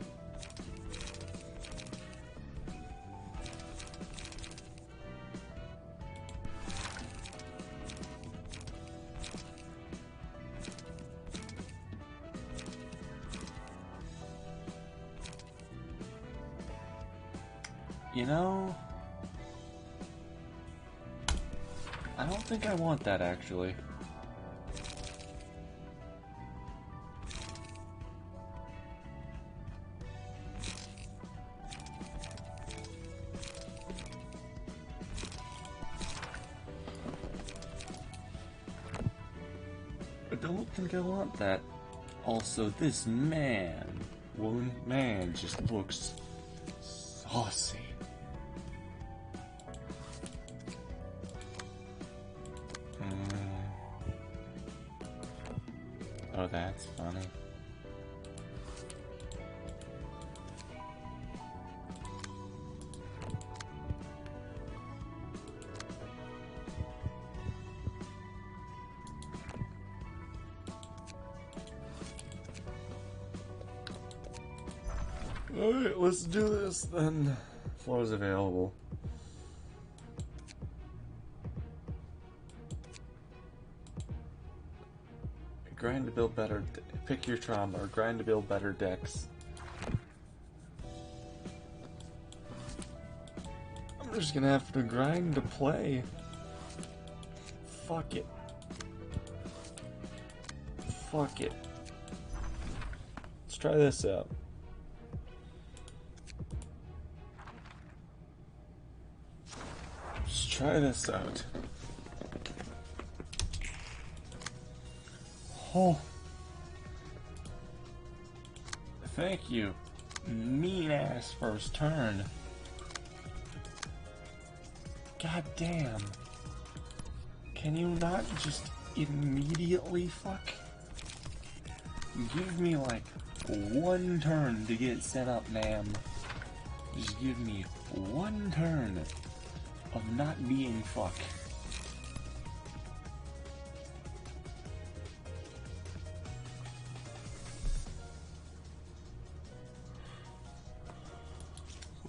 You know, I don't think I want that, actually. I don't think I want that. Also, this man just looks saucy. Oh, that's funny. Alright, let's do this then. Floors available. Grind to build better. Pick your trauma or grind to build better decks. I'm just gonna have to grind to play. Fuck it. Fuck it. Let's try this out. Let's try this out. Oh. Thank you. Mean ass first turn. God damn. Can you not just immediately fuck? Give me like one turn to get set up, ma'am. Just give me one turn of not being fuck.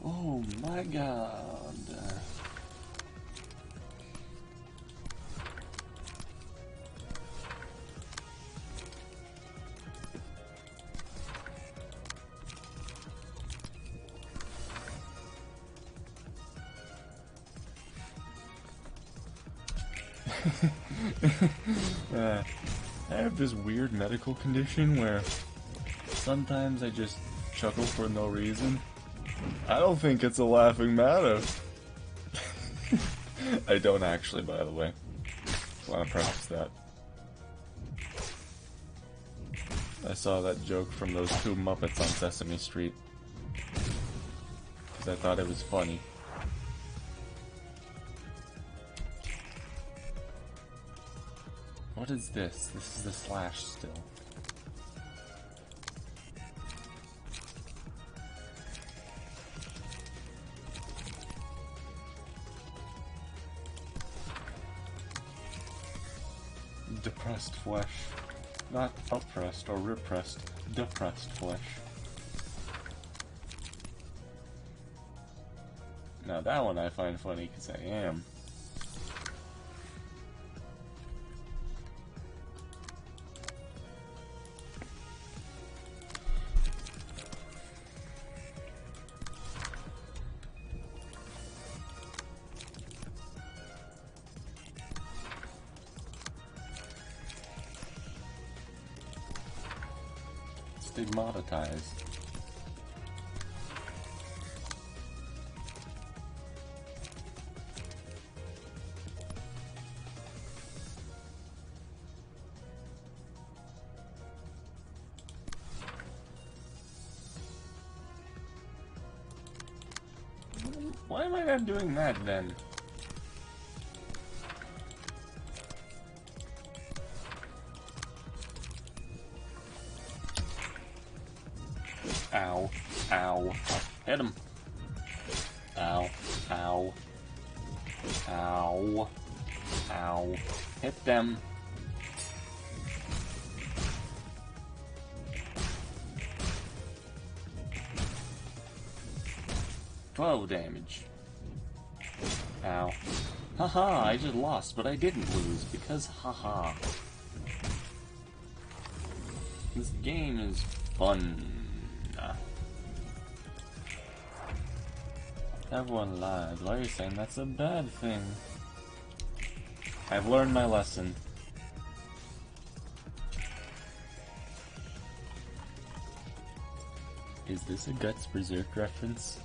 Oh my god. I have this weird medical condition where sometimes I just chuckle for no reason. I don't think it's a laughing matter. I don't actually, by the way. Just want to preface that. I saw that joke from those two Muppets on Sesame Street. Because I thought it was funny. What is this? This is the slash still. Depressed flesh. Not oppressed or repressed. Depressed flesh. Now that one I find funny because I am. Stigmatized. Why am I not doing that then? Ow. Ow. Hit him. Ow. Ow. Ow. Ow. Hit them. "12 damage. Ow. Haha, I just lost, but I didn't lose, because haha. This game is fun. Everyone lies. Why are you saying that's a bad thing? I've learned my lesson. Is this a Guts Berserk reference?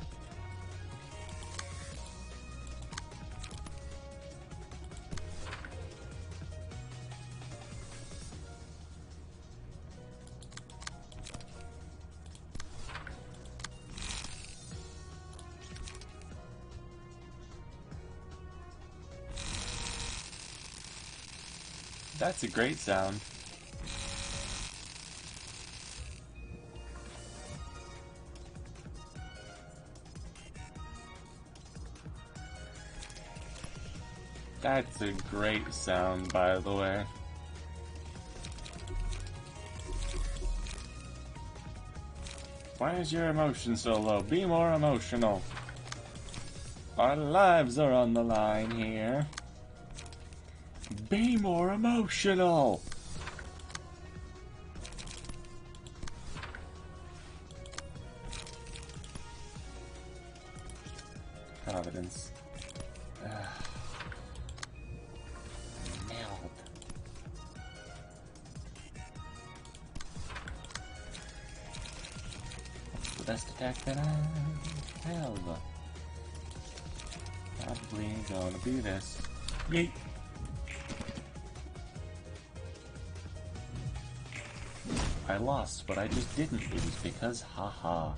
That's a great sound. That's a great sound, by the way. Why is your emotion so low? Be more emotional. Our lives are on the line here. Be more emotional! Providence. Meld. What's the best attack that I have? Probably gonna be this. Yeet! I lost, but I just didn't lose because haha.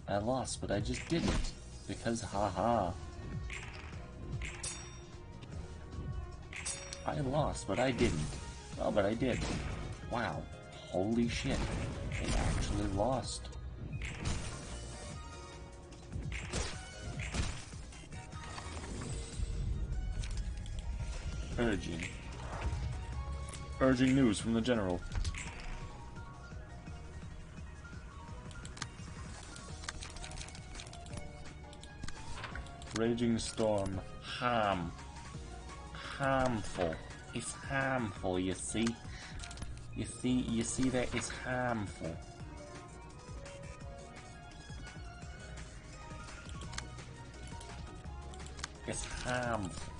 I lost, but I just didn't because haha. I lost, but I didn't. Oh, but I did. Wow. Holy shit. I actually lost. Urging. Urging news from the general. Raging storm. Harmful. It's harmful, you see? You see that it's harmful. It's harmful.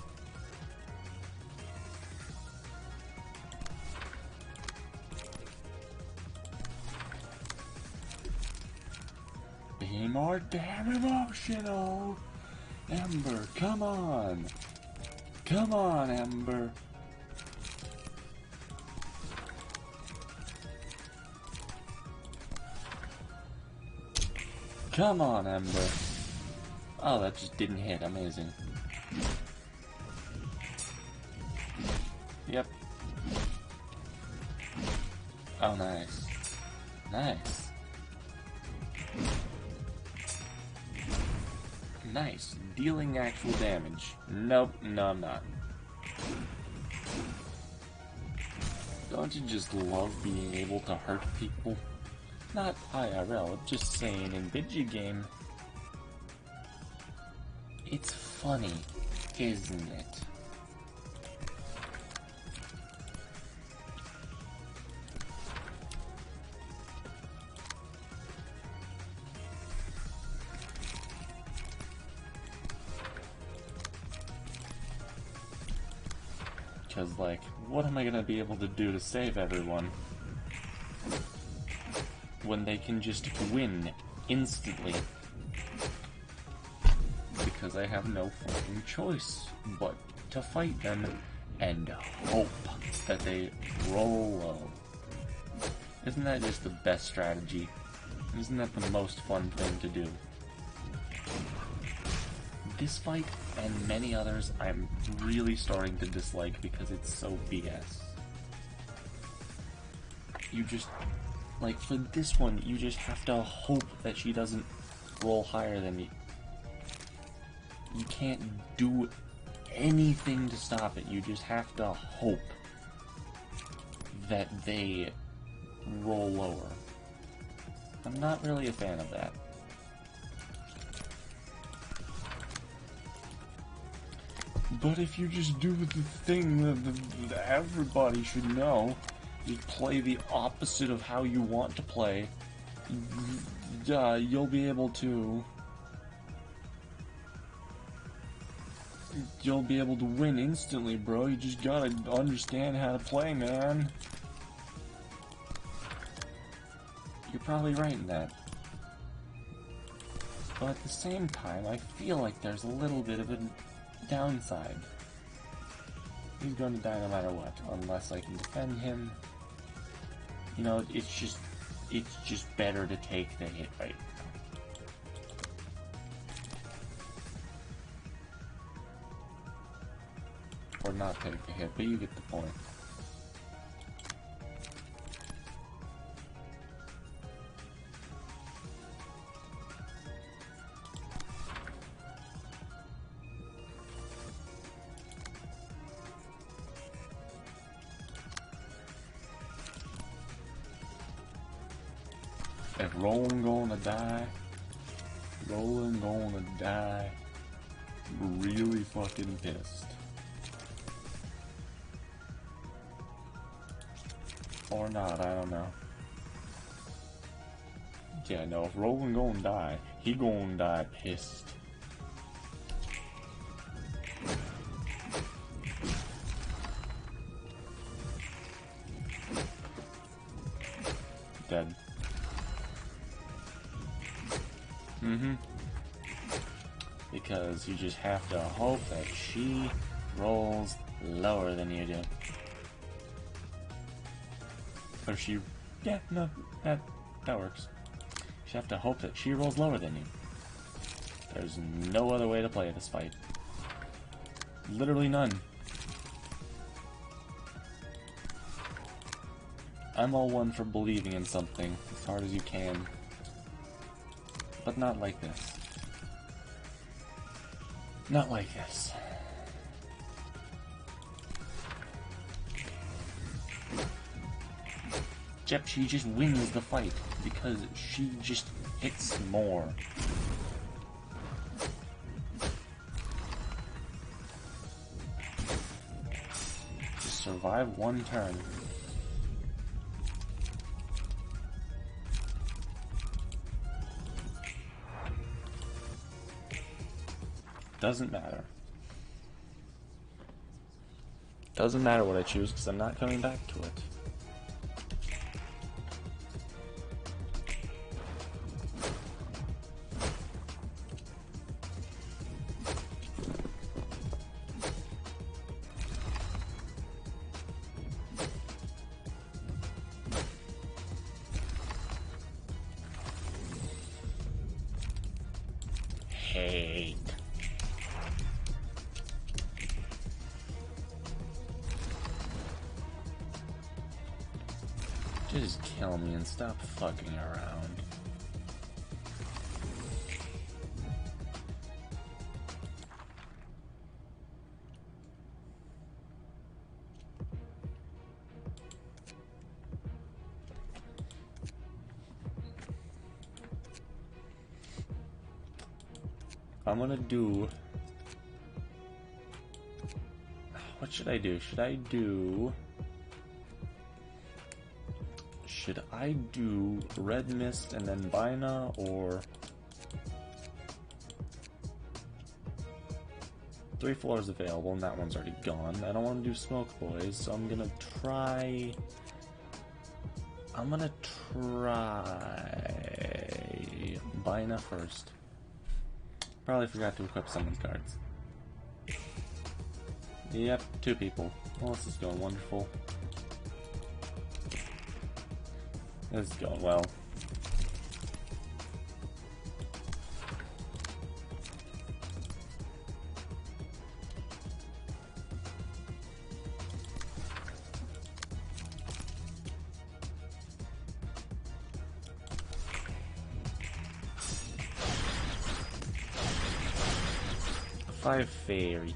Be more damn emotional. Ember, come on. Come on, Ember. Come on, Ember. Oh, that just didn't hit. Amazing. Yep. Oh, nice. Nice. Nice. Dealing actual damage. Nope, no I'm not. Don't you just love being able to hurt people? Not IRL, just saying in video game. It's funny, isn't it? Because, like, what am I gonna be able to do to save everyone when they can just win instantly? Because I have no fucking choice but to fight them and hope that they roll low. Isn't that just the best strategy? Isn't that the most fun thing to do? This fight and many others I'm really starting to dislike because it's so BS. You just, like, for this one, you just have to hope that she doesn't roll higher than you. You can't do anything to stop it. You just have to hope that they roll lower. I'm not really a fan of that. But if you just do the thing that everybody should know, you play the opposite of how you want to play, you'll be able to... You'll be able to win instantly, bro. You just gotta understand how to play, man. You're probably right in that. But at the same time, I feel like there's a little bit of a downside. He's going to die no matter what, unless I can defend him. You know, it's just better to take the hit right now. Or not take the hit, but you get the point. If Roland gonna die, Roland gonna die really fucking pissed. Or not, I don't know. Yeah, no, if Roland gonna die, he gonna die pissed. Dead. Because you just have to hope that she rolls lower than you do. Or she... yeah, no, that works. You have to hope that she rolls lower than you. There's no other way to play this fight. Literally none. I'm all one for believing in something as hard as you can. But not like this. Not like this. Jep, she just wins the fight because she just hits more. Just survive one turn. Doesn't matter. Doesn't matter what I choose because I'm not coming back to it. hate. Just kill me and stop fucking around. I'm gonna do... What should I do? Should I do Red Mist and then Bina, or 3 floors available and that one's already gone. I don't want to do Smoke Boys, so I'm gonna try Bina first. Probably forgot to equip someone's cards. Yep, 2 people. Well, this is going wonderful. This is going well. A 5 fairy.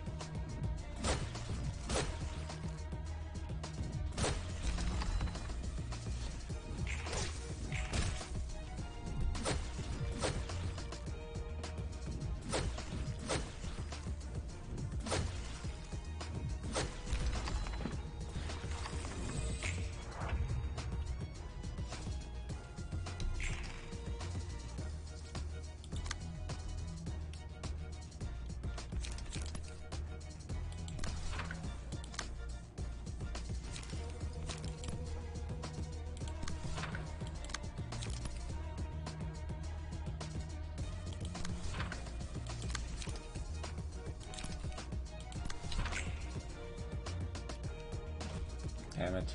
Damn it.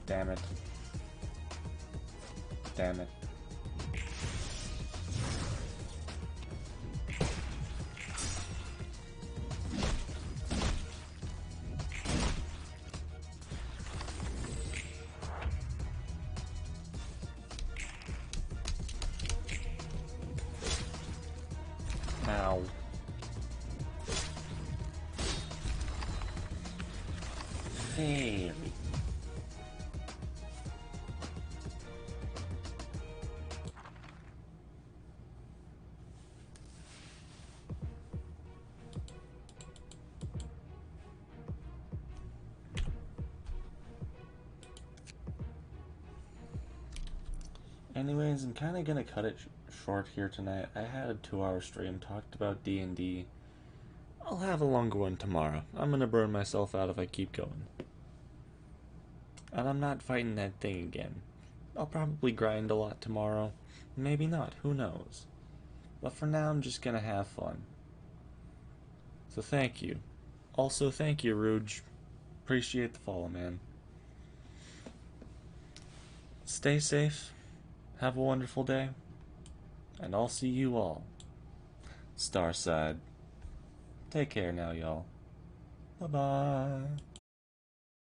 Damn it. Damn it. Ow. Fairy. Anyways, I'm kind of gonna cut it short here tonight. I had a 2-hour stream, talked about D&D. I'll have a longer one tomorrow. I'm gonna burn myself out if I keep going. And I'm not fighting that thing again. I'll probably grind a lot tomorrow. Maybe not, who knows. But for now, I'm just gonna have fun. So thank you. Also, thank you, Rouge. Appreciate the follow, man. Stay safe. Have a wonderful day. And I'll see you all Starside. Take care now, y'all. Bye-bye.